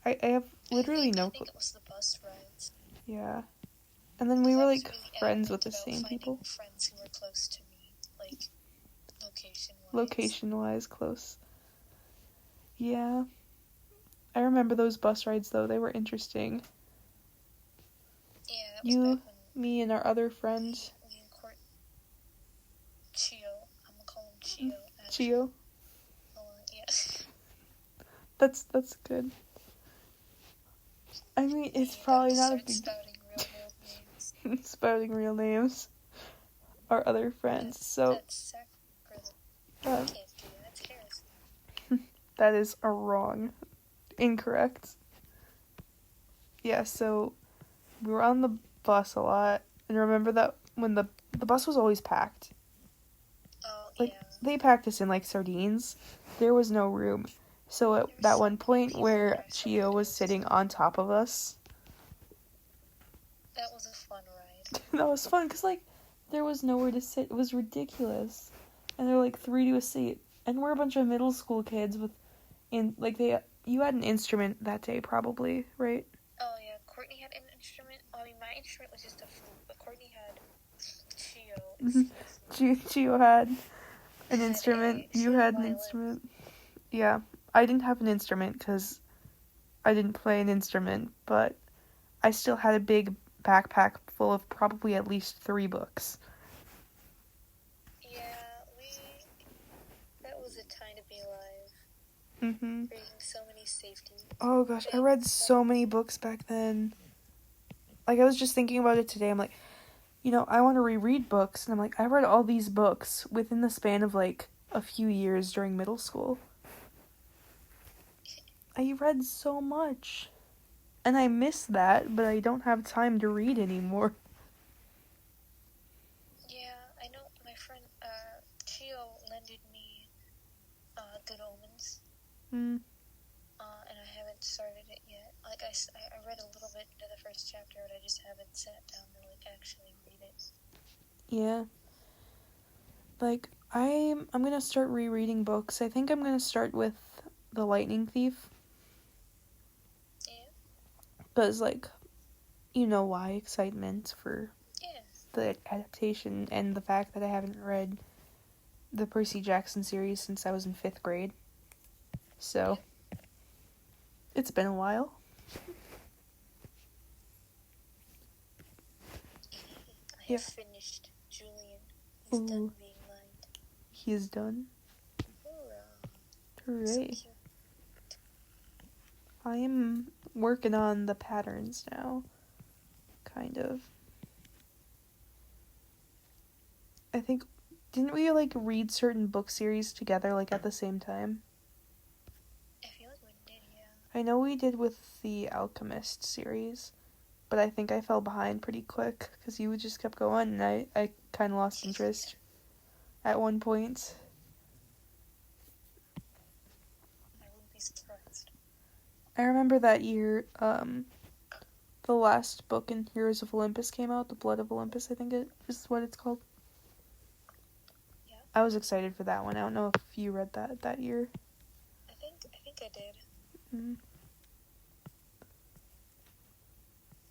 S1: I have literally no clue.
S2: I think it was the bus rides.
S1: Yeah. And then we were like
S2: really
S1: friends with the same people.
S2: Friends who were close to me, like location-wise.
S1: Location-wise close. Yeah. I remember those bus rides though, they were interesting.
S2: Yeah, that was back when
S1: me and our other friends.
S2: me and Chio. I'm gonna call him Chio.
S1: Chio.
S2: Yeah.
S1: That's good. I mean, it's probably not a big...
S2: Spouting real names.
S1: Spouting real names. Our other friends, so...
S2: That's sacrilege. Can't do that. That's heresy.
S1: That is wrong. Incorrect. Yeah, so... We were on the bus a lot, and remember that when the bus was always packed.
S2: Oh,
S1: like,
S2: yeah.
S1: They packed us in like sardines. There was no room. So at that one point where Chio was sitting on top of us...
S2: That was a fun ride.
S1: That was fun, because like, there was nowhere to sit. It was ridiculous. And there were like 3 to a seat. And we're a bunch of middle school kids with... You had an instrument that day, probably, right?
S2: Oh, yeah. Courtney had an instrument. I mean, my instrument was just a flute, but Courtney had Chio.
S1: Chio had an instrument. You had an instrument. Yeah. I didn't have an instrument because I didn't play an instrument, but I still had a big backpack full of probably at least 3 books.
S2: Yeah, that was a time to be alive.
S1: Mm-hmm.
S2: Reading so many safety.
S1: Oh gosh, I read so many books back then. Like, I was just thinking about it today. I'm like, I want to reread books, and I'm like, I read all these books within the span of like a few years during middle school. I read so much. And I miss that, but I don't have time to read anymore.
S2: Yeah, I know my friend, Chio lended me, Good Omens.
S1: Mm.
S2: And I haven't started it yet. Like, I read a little bit into the first chapter, but I just haven't sat down to, like, actually read it.
S1: Yeah. Like, I'm gonna start rereading books. I think I'm gonna start with The Lightning Thief. Because, like, you know why, excitement for the adaptation and the fact that I haven't read the Percy Jackson series since I was in 5th grade. So, it's been a while.
S2: I have finished Julian He's done
S1: Ooh.
S2: being lined.
S1: He is done.
S2: Hoorah. So
S1: Hooray.
S2: cute.
S1: I am working on the patterns now. Kind of. I think, didn't we like read certain book series together like at the same time?
S2: I feel like we did, yeah.
S1: I know we did with the Alchemist series, but I think I fell behind pretty quick because you just kept going and I kind of lost interest at one point.
S2: I wouldn't be surprised.
S1: I remember that year, the last book in Heroes of Olympus came out, The Blood of Olympus, I think it is what it's called.
S2: Yeah.
S1: I was excited for that one. I don't know if you read that year.
S2: I think I did.
S1: Mm.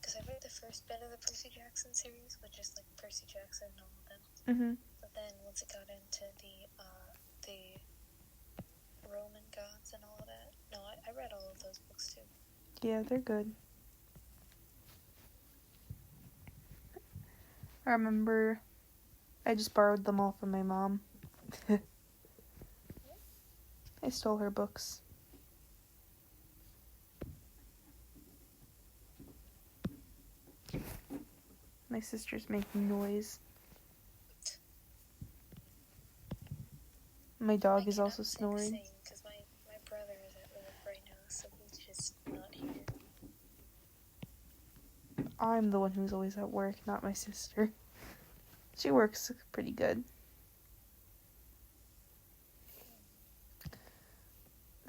S2: Because I read the first bit of the Percy Jackson series, which is like Percy Jackson and all of them.
S1: Mm-hmm.
S2: But then once it got into the Roman gods and all of that, no, I read all of those books too.
S1: Yeah, they're good. I remember I just borrowed them all from my mom. I stole her books. My sister's making noise. My dog is also snoring.
S2: Because my brother is at work right now, so he's just not here.
S1: I'm the one who's always at work, not my sister. She works pretty good.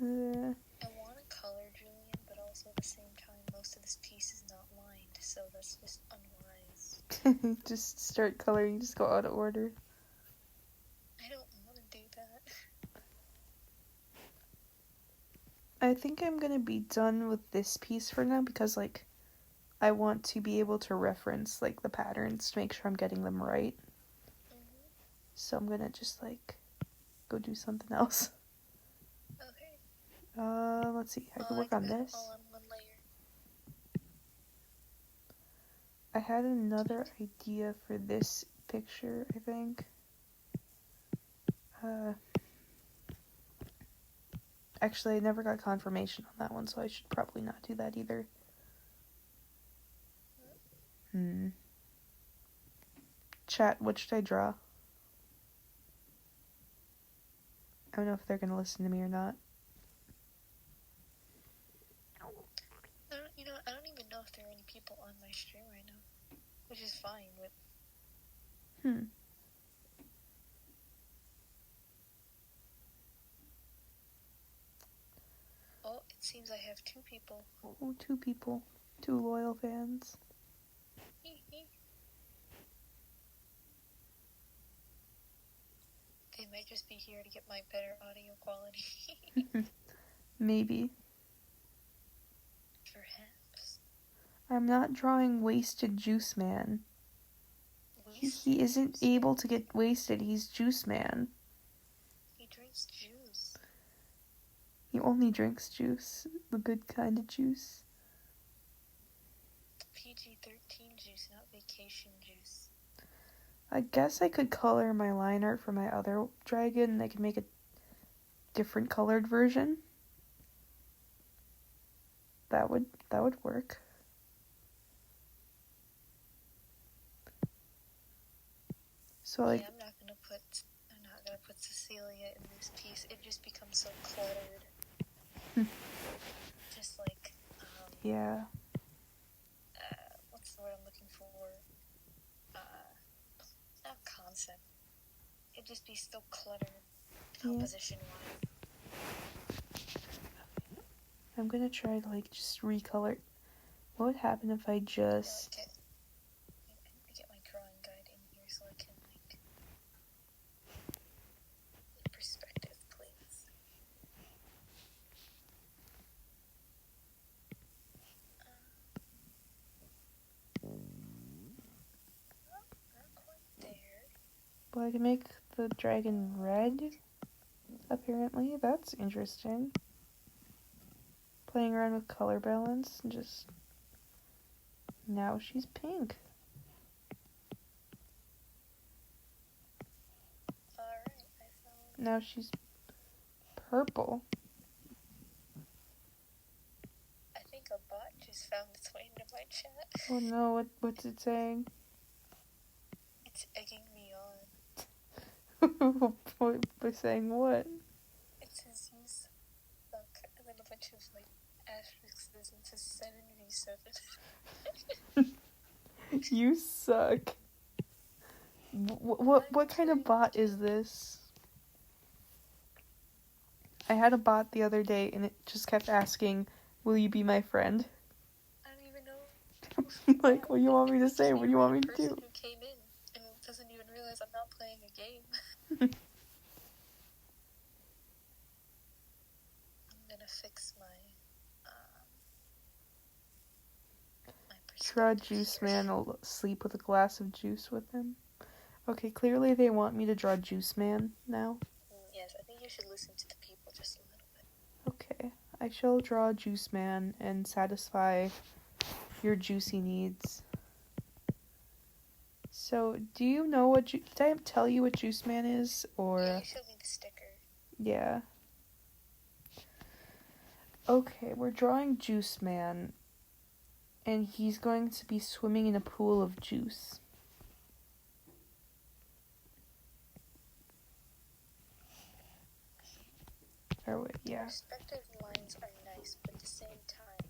S2: I want to color Julian, but also at the same time, most of this piece is not lined, so that's just unwise.
S1: Just start coloring, just go out of order.
S2: I don't want to do that.
S1: I think I'm gonna be done with this piece for now because, like, I want to be able to reference, like, the patterns to make sure I'm getting them right.
S2: Mm-hmm.
S1: So I'm gonna just, like, go do something else.
S2: Okay.
S1: Let's see. I could work on this.
S2: All on one layer.
S1: I had another idea for this picture, I think. Actually, I never got confirmation on that one, so I should probably not do that either. Chat, what should I draw? I don't know if they're gonna listen to me or not.
S2: I don't even know if there are any people on my stream right now, which is fine, but... Oh, it seems I have 2 people.
S1: Oh, 2 people. 2 loyal fans.
S2: They might just be here to get my better audio quality.
S1: Maybe.
S2: Perhaps.
S1: I'm not drawing Wasted Juice Man. He isn't able to get wasted. He's Juice Man.
S2: He drinks juice.
S1: He only drinks juice. The good kind of juice.
S2: PG-13 juice, not vacation juice.
S1: I guess I could color my line art for my other dragon and I could make a different colored version. That would work. So like,
S2: yeah, I'm not gonna put Cecilia in this piece. It just becomes so cluttered. Just like
S1: yeah.
S2: What's the word I'm looking for? Not concept. It'd just be so cluttered composition wise.
S1: I'm gonna try to like just recolor. What would happen if I just
S2: Get my drawing guide in here so I can like perspective, please. Not quite there.
S1: well, I can make the dragon red. Apparently, that's interesting. Playing around with color balance and just now she's pink. Now she's purple.
S2: I think a bot just found its way into my chat.
S1: Oh no, what's it saying?
S2: It's egging me on.
S1: By saying what?
S2: It says you suck, and then a bunch of like asterisks and it says 7v7.
S1: You suck. What kind of bot is this? I had a bot the other day and it just kept asking, "Will you be my friend?"
S2: I don't even know.
S1: Like, what do you want me to say? What do you want me to
S2: Person
S1: do?
S2: who came in and doesn't even realize I'm not playing a game. I'm gonna fix my
S1: Draw
S2: perspective
S1: Juice
S2: here.
S1: Man will sleep with a glass of juice with him. Okay, clearly they want me to draw Juice Man now.
S2: Yes, I think you should listen to the people just a little bit.
S1: Okay, I shall draw Juice Man and satisfy your juicy needs. So, do you know what did I tell you what Juice Man is, or?
S2: Yeah, you showed me the sticker.
S1: Yeah. Okay, we're drawing Juice Man, and he's going to be swimming in a pool of juice. Or wait, yeah.
S2: Perspective lines are nice, but at the same time,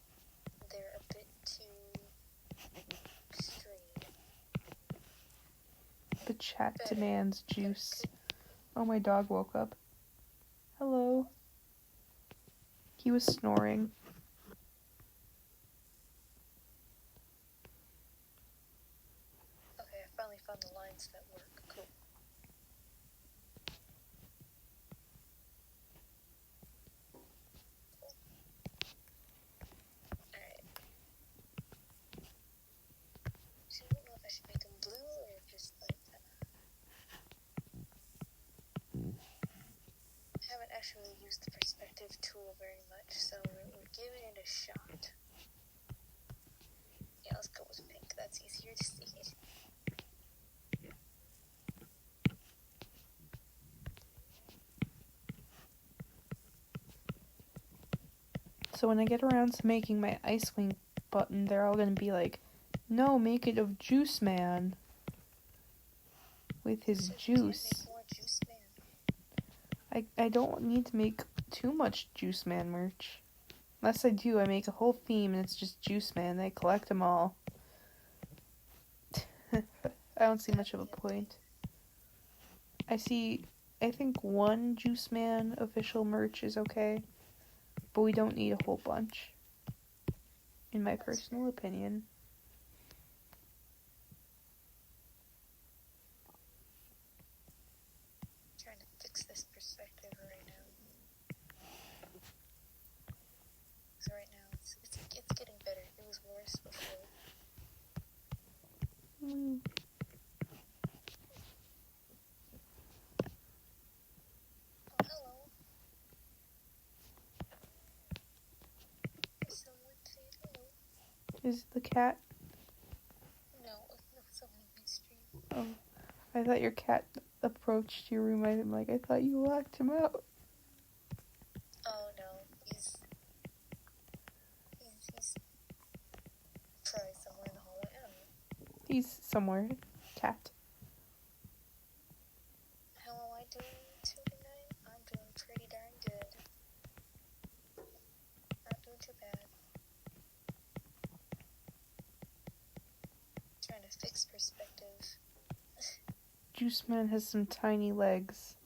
S2: they're a bit too extreme.
S1: The chat
S2: Better.
S1: demands juice. Oh, my dog woke up. Hello. He was snoring.
S2: Okay, I finally found the lines that work. Cool. Alright. So I don't know if I should make them blue or just like that. I haven't actually used the perspective tool very much, so we're giving it a shot. Yeah, let's go with pink. That's easier to see.
S1: So when I get around to making my Ice-Wing button, they're all gonna be like, "No, make it of Juice Man. With his
S2: So
S1: juice."
S2: make more Juice Man.
S1: I don't need to make too much Juice Man merch. Unless I do, I make a whole theme and it's just Juice Man. They collect them all. I don't see much of a point. I think one Juice Man official merch is okay, but we don't need a whole bunch, in my personal opinion.
S2: I'm trying to fix this perspective right now. So right now it's getting better. It was worse before.
S1: Mm.
S2: Oh, hello. Is someone saying hello?
S1: Is the cat?
S2: No, someone in my stream.
S1: Oh, I thought your cat approached your room. I'm like, I thought you locked him out.
S2: Oh no, he's probably somewhere in the hallway. I don't know.
S1: He's somewhere. Cat.
S2: How am I doing tonight? I'm doing pretty darn good. Not doing too bad. Trying to fix perspective.
S1: Juice Man has some tiny legs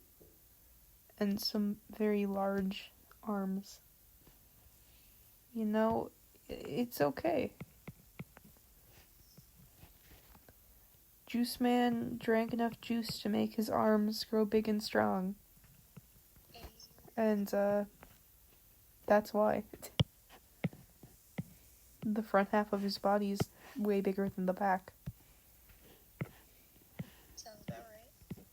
S1: and some very large arms. You know, it's okay. Juice Man drank enough juice to make his arms grow big and strong. And, that's why. The front half of his body is way bigger than the back.
S2: Sounds about right.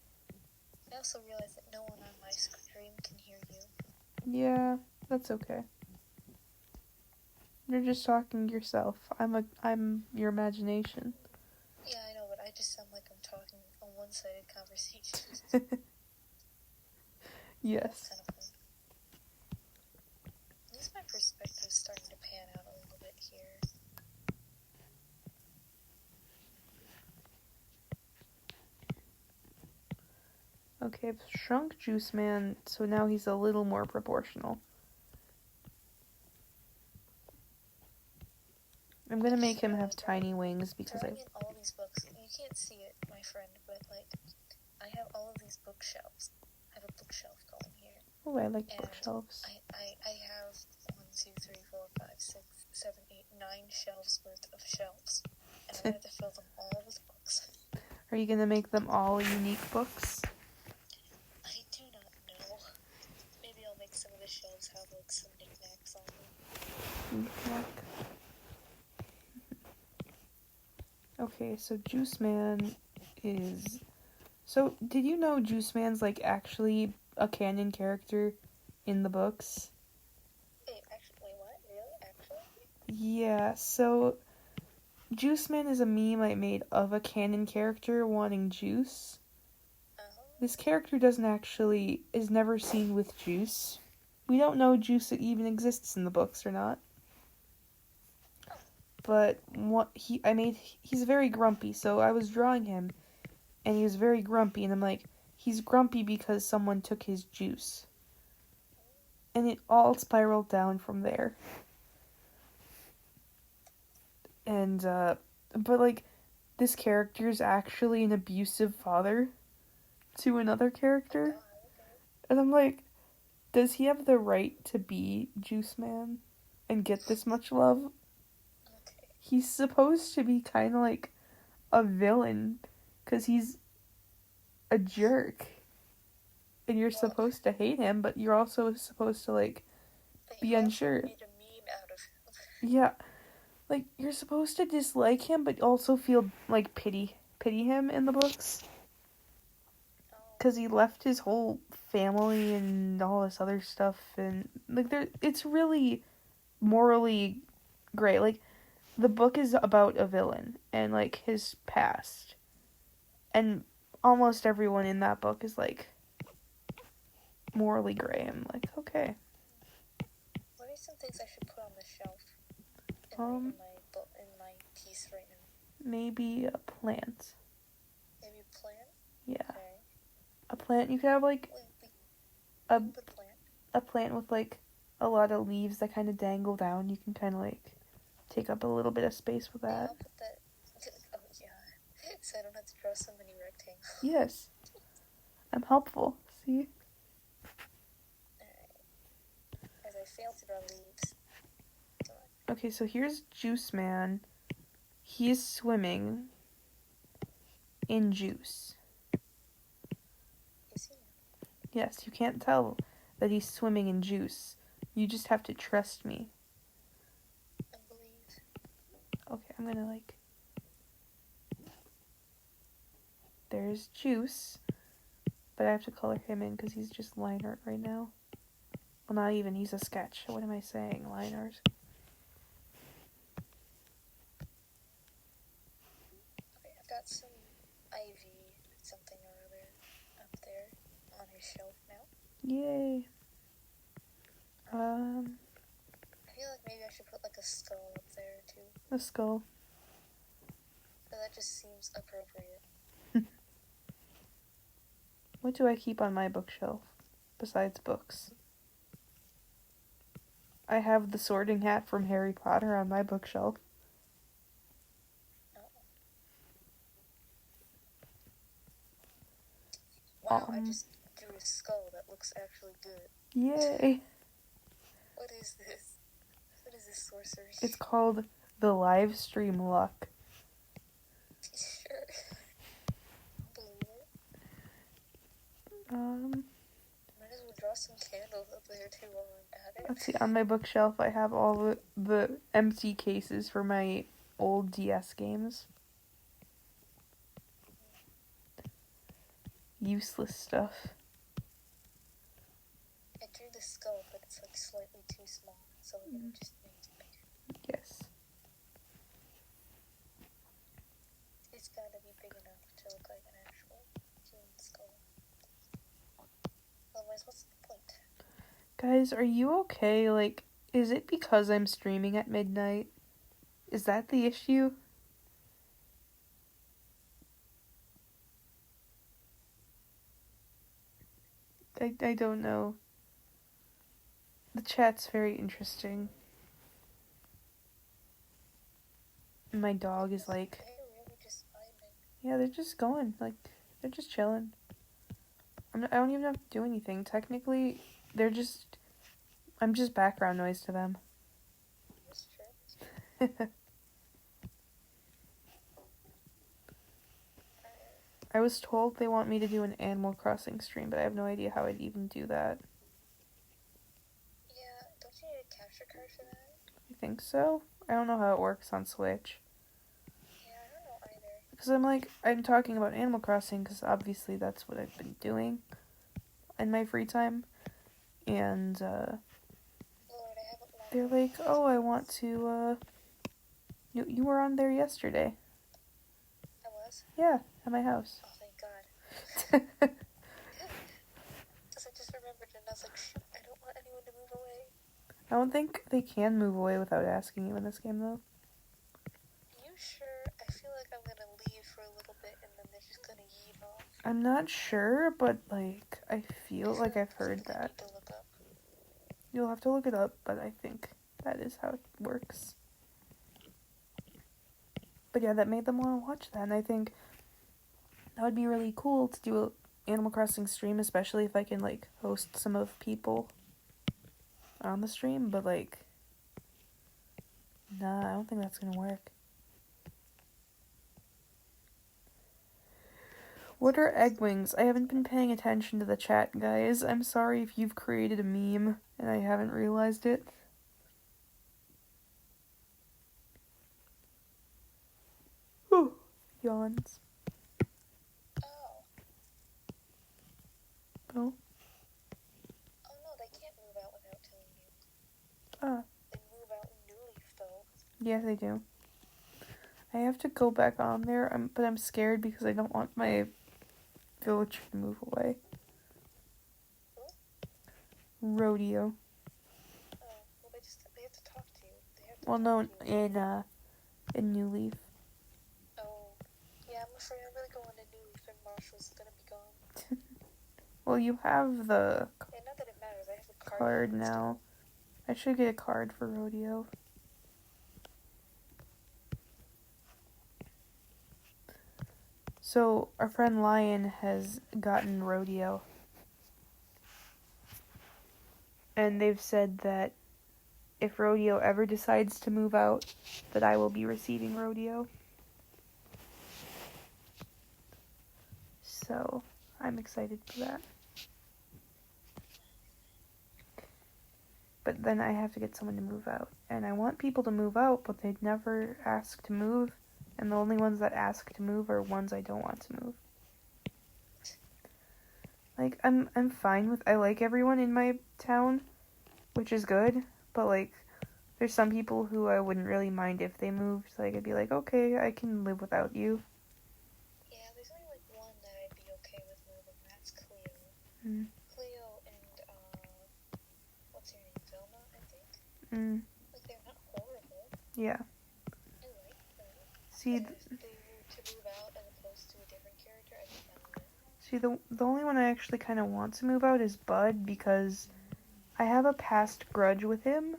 S2: I also realized that no one on my stream can hear you.
S1: Yeah, that's okay. You're just talking to yourself. I'm your imagination.
S2: Yeah, I know, but I just sound like I'm talking on one-sided conversations.
S1: Yes.
S2: Kind of fun. At least my perspective is starting to pan out a little bit here.
S1: Okay, I've shrunk Juice Man, so now he's a little more proportional. I'm gonna make him have tiny wings because
S2: Drawing in all these books, you can't see it, my friend, but like, I have all of these bookshelves. I have a bookshelf going here.
S1: Oh, I like
S2: And
S1: bookshelves.
S2: I have 1, 2, 3, 4, 5, 6, 7, 8, 9 shelves worth of shelves. And I'm gonna have to fill them all with books.
S1: Are you gonna make them all unique books?
S2: I do not know. Maybe I'll make some of the shelves have like some knickknacks on them.
S1: Knick-knack. Okay, so Juice Man is... So, did you know Juice Man's, like, actually a canon character in the books?
S2: Wait, what? Really? Actually?
S1: Yeah, so... Juice Man is a meme I made of a canon character wanting juice. This character is never seen with juice. We don't know juice even exists in the books or not. But he's very grumpy, so I was drawing him, and he was very grumpy, and I'm like, he's grumpy because someone took his juice. And it all spiraled down from there. And, but like, this character is actually an abusive father to another character. And I'm like, does he have the right to be Juice Man and get this much love?
S2: Okay.
S1: He's supposed to be kind of like a villain because he's a jerk. And you're supposed to hate him, but you're also supposed to, like, be unsure.
S2: Made a meme out of him.
S1: Yeah. Like, you're supposed to dislike him, but also feel, like, pity him in the books. Because he left his whole family and all this other stuff, and, like, it's really morally great. Like, the book is about a villain and, like, his past. And almost everyone in that book is, like, morally gray. I'm like, okay.
S2: What are some things I should put on the shelf in my piece right now?
S1: Maybe a plant.
S2: Maybe a plant?
S1: Yeah.
S2: Okay.
S1: A plant. You could have, like,
S2: Put a plant.
S1: a plant with, like, a lot of leaves that kind of dangle down. You can kind of, like, take up a little bit of space with
S2: Yeah,
S1: that.
S2: I'll put that. Oh, yeah. So I don't have to draw so many rectangles.
S1: Yes. I'm helpful. See?
S2: Alright. As I fail to draw leaves.
S1: Okay, so here's Juice Man. He's swimming in juice.
S2: Is he?
S1: Yes, you can't tell that he's swimming in juice. You just have to trust me.
S2: I believe.
S1: Okay, I'm gonna, like... There's Juice. But I have to color him in because he's just line art right now. Well, not even. He's a sketch. What am I saying? Line art.
S2: Okay, I've got some ivy something or other up there on his shelf now.
S1: Yay.
S2: I feel like maybe I should put like a skull up there too.
S1: A skull.
S2: But that just seems appropriate.
S1: What do I keep on my bookshelf besides books? I have the Sorting Hat from Harry Potter on my bookshelf.
S2: Wow, I just drew a skull that looks actually good.
S1: Yay.
S2: What is this? What is this sorcery?
S1: It's called the live stream luck.
S2: Sure. Believe it. Might as well draw some candles up there too while I'm at it.
S1: Let's see, on my bookshelf I have all the empty cases for my old DS games. Useless stuff.
S2: I drew the skull, but it's like slightly too small, so we're gonna just make it bigger.
S1: Yes.
S2: It's gotta be big enough to look like an actual human skull. Otherwise,
S1: Guys, are you okay? Like, is it because I'm streaming at midnight? Is that the issue? I don't know. The chat's very interesting. My dog is like,
S2: They're really just vibing.
S1: yeah, they're just going. Like, they're just chilling. I don't even have to do anything. Technically, I'm just background noise to them.
S2: That's true.
S1: I was told they want me to do an Animal Crossing stream, but I have no idea how I'd even do that.
S2: Yeah, don't you need a capture card for that?
S1: I think so. I don't know how it works on Switch.
S2: Yeah, I don't know either.
S1: Because I'm talking about Animal Crossing because obviously that's what I've been doing in my free time. And,
S2: Lord, I haven't logged
S1: they're
S2: on.
S1: like, oh, I want to, you were on there yesterday.
S2: I was?
S1: Yeah, at my house.
S2: Oh, thank God. Because I just remembered and I was like, shoot, I don't want anyone to move away.
S1: I don't think they can move away without asking you in this game, though.
S2: You sure? I feel like I'm gonna leave for a little bit and then they're just gonna yeet off.
S1: I'm not sure, but, like, I feel like I've heard
S2: Something I
S1: that.
S2: need to look up.
S1: You'll have to look it up, but I think that is how it works. But yeah, that made them want to watch that, and I think that would be really cool to do a Animal Crossing stream, especially if I can, like, host some of people on the stream, but, like, nah, I don't think that's gonna work. What are egg wings? I haven't been paying attention to the chat, guys. I'm sorry if you've created a meme and I haven't realized it. Whew. Yawns.
S2: Oh.
S1: Oh.
S2: Oh no, they can't move out without telling you.
S1: Ah.
S2: They move out in New Leaf though.
S1: Yeah, they do. I have to go back on there, but I'm scared because I don't want my villager to move away. Rodeo.
S2: Oh, well they have to talk to you. They have to
S1: Well,
S2: talk
S1: no,
S2: to you.
S1: in New Leaf.
S2: Oh. Yeah, I'm afraid I'm really going to New Leaf and Marshall's gonna be gone.
S1: Well, you have the
S2: Yeah, not that it matters, I have a
S1: card now. I should get a card for Rodeo. So, our friend Lion has gotten Rodeo. And they've said that if Rodeo ever decides to move out, that I will be receiving Rodeo. So, I'm excited for that. But then I have to get someone to move out. And I want people to move out, but they'd never ask to move. And the only ones that ask to move are ones I don't want to move. Like, I'm fine with, I like everyone in my town, which is good, but, like, there's some people who I wouldn't really mind if they moved. Like, I'd be like, okay, I can live without you.
S2: Yeah, there's only like one that I'd be okay with moving, that's Cleo.
S1: Mm.
S2: Cleo and, what's her name? Velma, I think?
S1: Mm.
S2: Like, they're not horrible.
S1: Yeah.
S2: I like them.
S1: See,
S2: If they were to move out as opposed to a different character, I'd be fine with it.
S1: see, the only one I actually kind of want to move out is Bud, because I have a past grudge with him.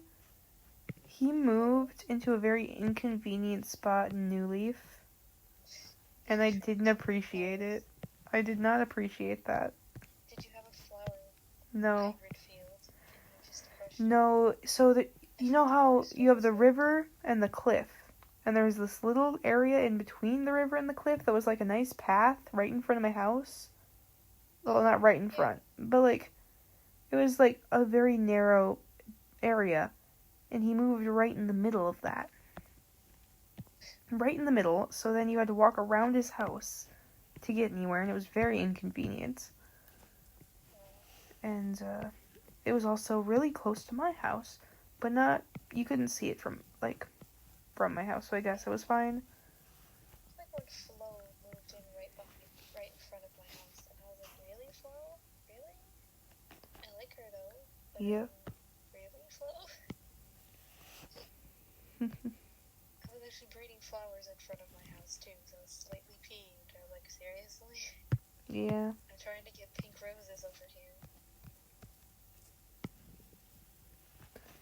S1: He moved into a very inconvenient spot in New Leaf, and I didn't appreciate it. I did not appreciate that.
S2: Did you have a flower
S1: No.
S2: hybrid field? And you just crushed it?
S1: No, so you know how you have the river and the cliff, and there was this little area in between the river and the cliff that was like a nice path right in front of my house? Well, not right in front, but like, it was like a very narrow area, and he moved right in the middle of that. Right in the middle, so then you had to walk around his house to get anywhere, and it was very inconvenient. And, it was also really close to my house, but you couldn't see it from my house, so I guess it was fine.
S2: It's like when Flo moved in right in front of my house, and I was like, really, Flo? Really? I like her though, but
S1: Yeah.
S2: Really, Flo? I was actually breeding flowers in front of my house too, so I was slightly peeved. I was like, seriously?
S1: Yeah.
S2: I'm trying to get pink roses over here.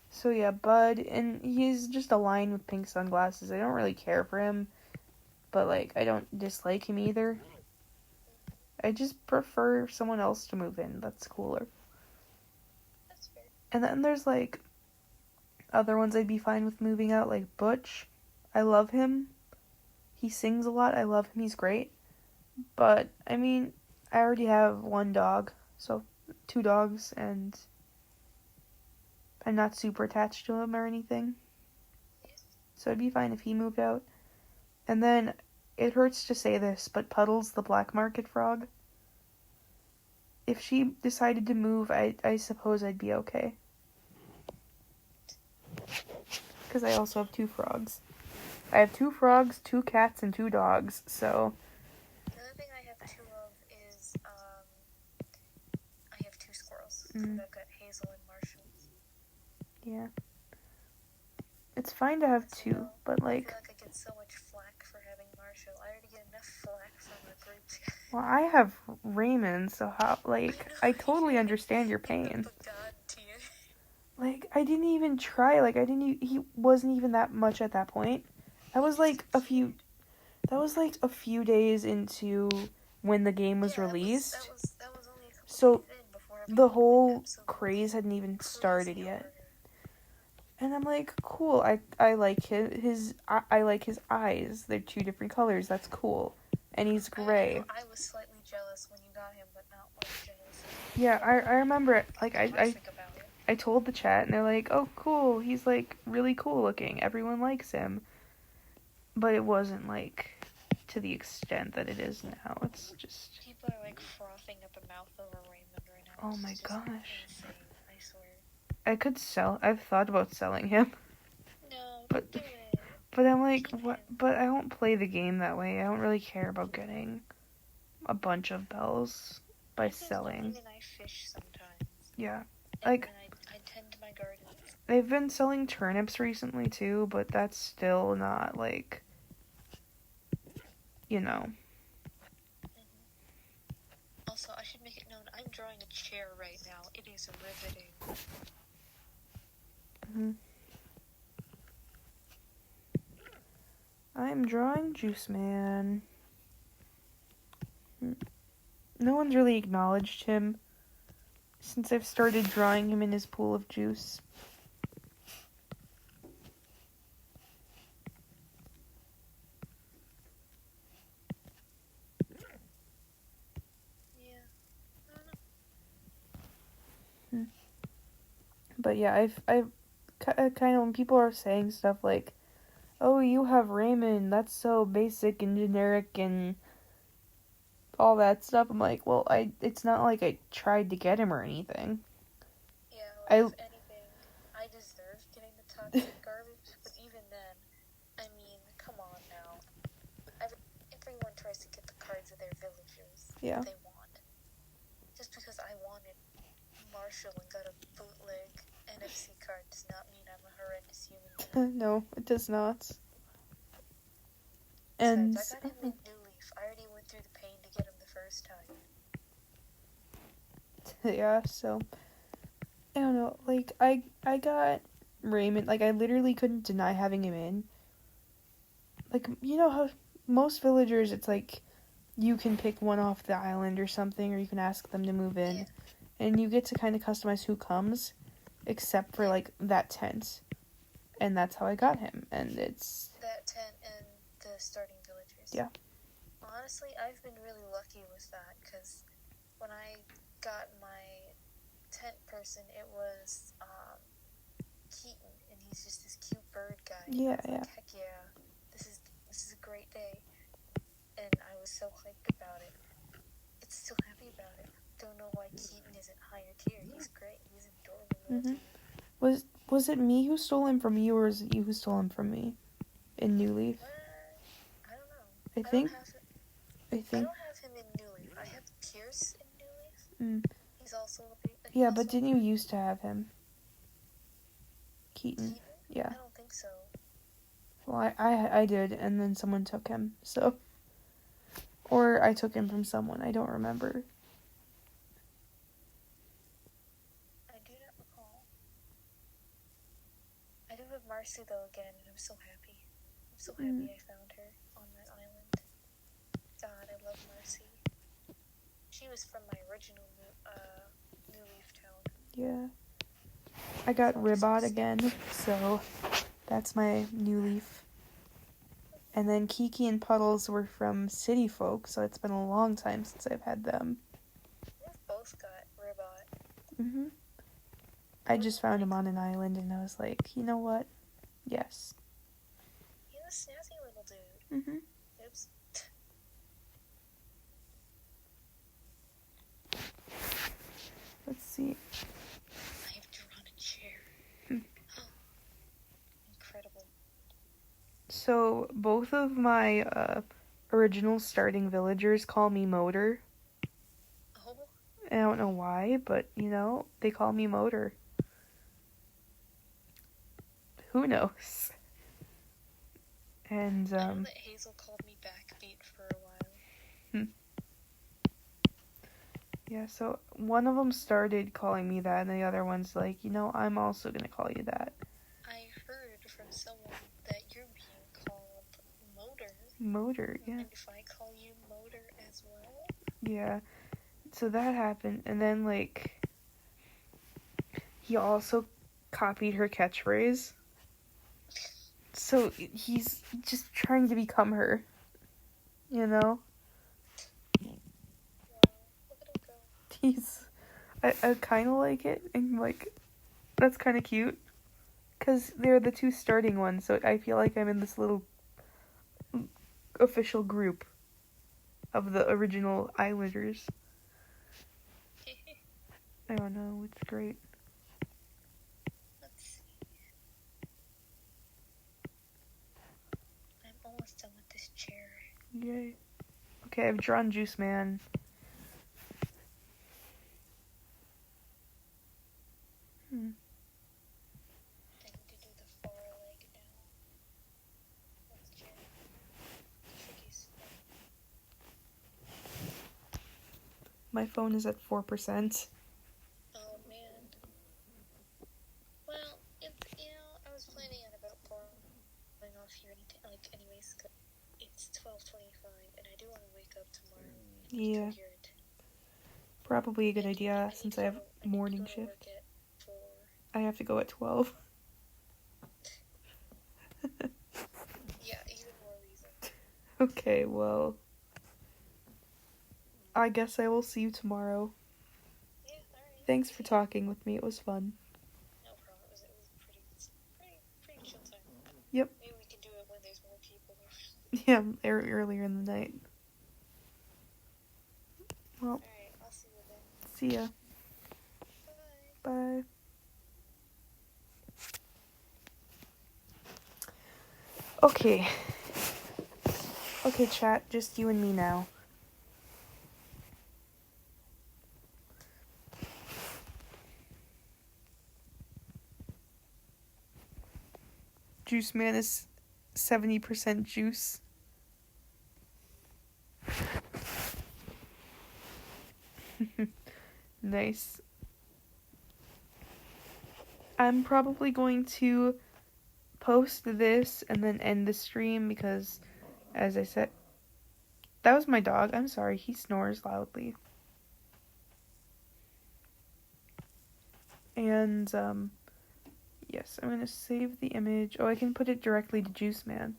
S1: So yeah, Bud, and he's just a lion with pink sunglasses. I don't really care for him, but like I don't dislike him either. I just prefer someone else to move in. That's cooler.
S2: That's fair.
S1: And then there's like other ones I'd be fine with moving out, like Butch. I love him. He sings a lot. I love him. He's great. But I mean, I already have one dog, so 2 dogs, and I'm not super attached to him or anything. So it'd be fine if he moved out. And then, it hurts to say this, but Puddles, the black market frog, if she decided to move, I suppose I'd be okay. Because I also have 2 frogs. I have 2 frogs, 2 cats, and 2 dogs, so...
S2: The other thing I have 2 of is, I have 2 squirrels.
S1: Mm.
S2: I've got Hazel and Marshall.
S1: Yeah. It's fine to have 2, but
S2: I
S1: like...
S2: feel like I get so much flack for having Marshall. I already get enough flack from the group.
S1: Well, I have Raymond, so how... Like, I totally understand your pain.
S2: The god tier.
S1: Like, I didn't even try. Like, he wasn't even that much at that point. That was like a few days into when the game was released.
S2: That was only a couple
S1: So,
S2: days in before
S1: the
S2: everyone
S1: whole
S2: went absolutely
S1: craze hadn't even
S2: crazy
S1: started
S2: over
S1: yet.
S2: her.
S1: And I'm like, cool. I like I like his eyes. They're 2 different colors. That's cool. And he's gray.
S2: I was slightly jealous when you got him, but not like jealous.
S1: Yeah, I remember it. Like, I
S2: Think about it.
S1: told the chat, and they're like, oh, cool. He's, like, really cool looking. Everyone likes him. But it wasn't, like, to the extent that it is now. It's just...
S2: People are, like, frothing at the mouth over Raymond right now.
S1: Oh
S2: It's
S1: my
S2: just
S1: gosh.
S2: insane, I swear.
S1: I've thought about selling him.
S2: No,
S1: But-
S2: don't do it.
S1: But I'm like,
S2: Keep
S1: what?
S2: him.
S1: But I don't play the game that way. I don't really care about getting a bunch of bells by
S2: I just
S1: selling.
S2: And I fish sometimes.
S1: Yeah.
S2: And
S1: Like-
S2: then I tend my gardens.
S1: They've been selling turnips recently too, but that's still not like, you know.
S2: Also, I should make it known, I'm drawing a chair right now. It is riveting.
S1: I'm drawing Juice Man. No one's really acknowledged him since I've started drawing him in his pool of juice.
S2: Yeah. I don't know.
S1: But yeah, I've kind of, when people are saying stuff like, oh, you have Raymond, that's so basic and generic and all that stuff, I'm like, well, it's not like I tried to get him or anything.
S2: Yeah, well, if anything, I deserve getting the toxic garbage, but even then, I mean, come on now. Everyone tries to get the cards of their villagers
S1: Yeah.
S2: they want. Just because I wanted Marshall and got a bootleg NFC card does not mean I'm a horrendous human being.
S1: No, it does not.
S2: Besides,
S1: And
S2: I got him in New Leaf. I already went through the pain to get him the first time.
S1: yeah, so I don't know, like I got Raymond, like I literally couldn't deny having him in. Like, you know how most villagers, it's like you can pick one off the island or something, or you can ask them to move in,
S2: Yeah.
S1: and you get to kind of customize who comes, except for like that tent, and that's how I got him, and it's
S2: That tent and the starting villagers.
S1: Yeah.
S2: Honestly, I've been really lucky with that, because when I got my tent person, it was Keaton, and he's just this cute bird guy.
S1: Yeah,
S2: I was like, heck yeah, this is a great day, and I was so hyped about it. It's still happy about it. Don't know why Keaton isn't higher tier. He's great. He's adorable.
S1: Mhm. Was it me who stole him from you, or is it you who stole him from me in New Leaf?
S2: I don't know.
S1: I
S2: I
S1: think
S2: don't have him in New Leaf. I have Pierce in New Leaf.
S1: Mm.
S2: He's also a And he
S1: Yeah,
S2: also
S1: but didn't you used to have him? Keaton.
S2: Keaton?
S1: Yeah.
S2: I don't think so.
S1: Well, I did, and then someone took him, so. Or I took him from someone, I don't remember.
S2: I do not recall. I do have Marcy though again, and I'm so happy. I'm so happy I found her on that island. God, I love Marcy. She was from my original New Leaf town.
S1: Yeah. I got Ribot again, so that's my new leaf. And then Kiki and Puddles were from City Folk, so it's been a long time since I've had them.
S2: We've both got Ribot.
S1: Mm-hmm. I just found him on an island, and I was like, you know what? Yes.
S2: He's a snazzy little dude.
S1: Mm-hmm.
S2: Oops.
S1: Let's see.
S2: I have drawn a chair. Incredible.
S1: So, both of my original starting villagers call me Motor.
S2: Oh,
S1: I don't know why, but, you know, they call me Motor. Who knows? And,
S2: I know that Hazel called me Backbeat for a while.
S1: yeah, so one of them started calling me that, and the other one's like, you know, I'm also gonna call you that.
S2: I heard from someone that you're being called Motor.
S1: Motor, yeah.
S2: And if I call you Motor as well?
S1: Yeah. So that happened, and then, like, he also copied her catchphrase. So he's just trying to become her, you know?
S2: Wow, look at him go.
S1: I kind of like it, and, like, that's kind of cute. Because they're the two starting ones, so I feel like I'm in this little official group of the original Islanders. I don't know, it's great.
S2: Let's see. I'm almost done with this chair.
S1: Yay. Okay, I've drawn Juice Man.
S2: I need to do the far leg now. That's chair. Tricky stuff.
S1: My phone is at 4%.
S2: Oh man. Well, I was planning on about going off here anyways, 'cause it's 12:25, and I do want to wake up tomorrow.
S1: Yeah.
S2: Coherent.
S1: Probably a good idea since I have morning
S2: to go to
S1: shift.
S2: work at 4.
S1: I have to go at 12.
S2: Yeah, even more reason.
S1: Okay, well, I guess I will see you tomorrow.
S2: Yeah, alright.
S1: Thanks for talking with me. It was fun.
S2: No problem. It was pretty chill time.
S1: Yep.
S2: Maybe we can do it when there's more people.
S1: Yeah, earlier in the night. Well,
S2: Alright, I'll see you then.
S1: see ya.
S2: Bye.
S1: Bye. Okay. Okay, chat, just you and me now. Juice Man is 70% juice. Nice. I'm probably going to post this and then end the stream because, as I said, that was my dog. I'm sorry, he snores loudly. And, yes, I'm gonna save the image. Oh, I can put it directly to Juice Man.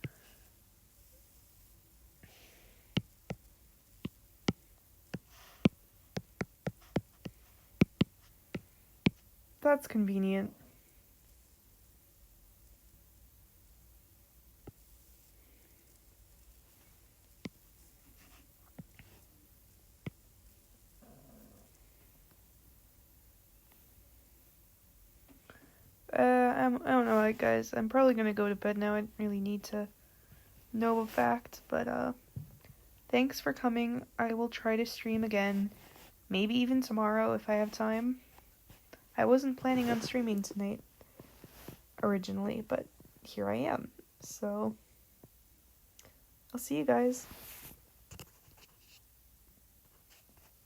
S1: That's convenient. I don't know, guys. I'm probably gonna go to bed now. I don't really need to know a fact, but, thanks for coming. I will try to stream again. Maybe even tomorrow if I have time. I wasn't planning on streaming tonight originally, but here I am. So I'll see you guys.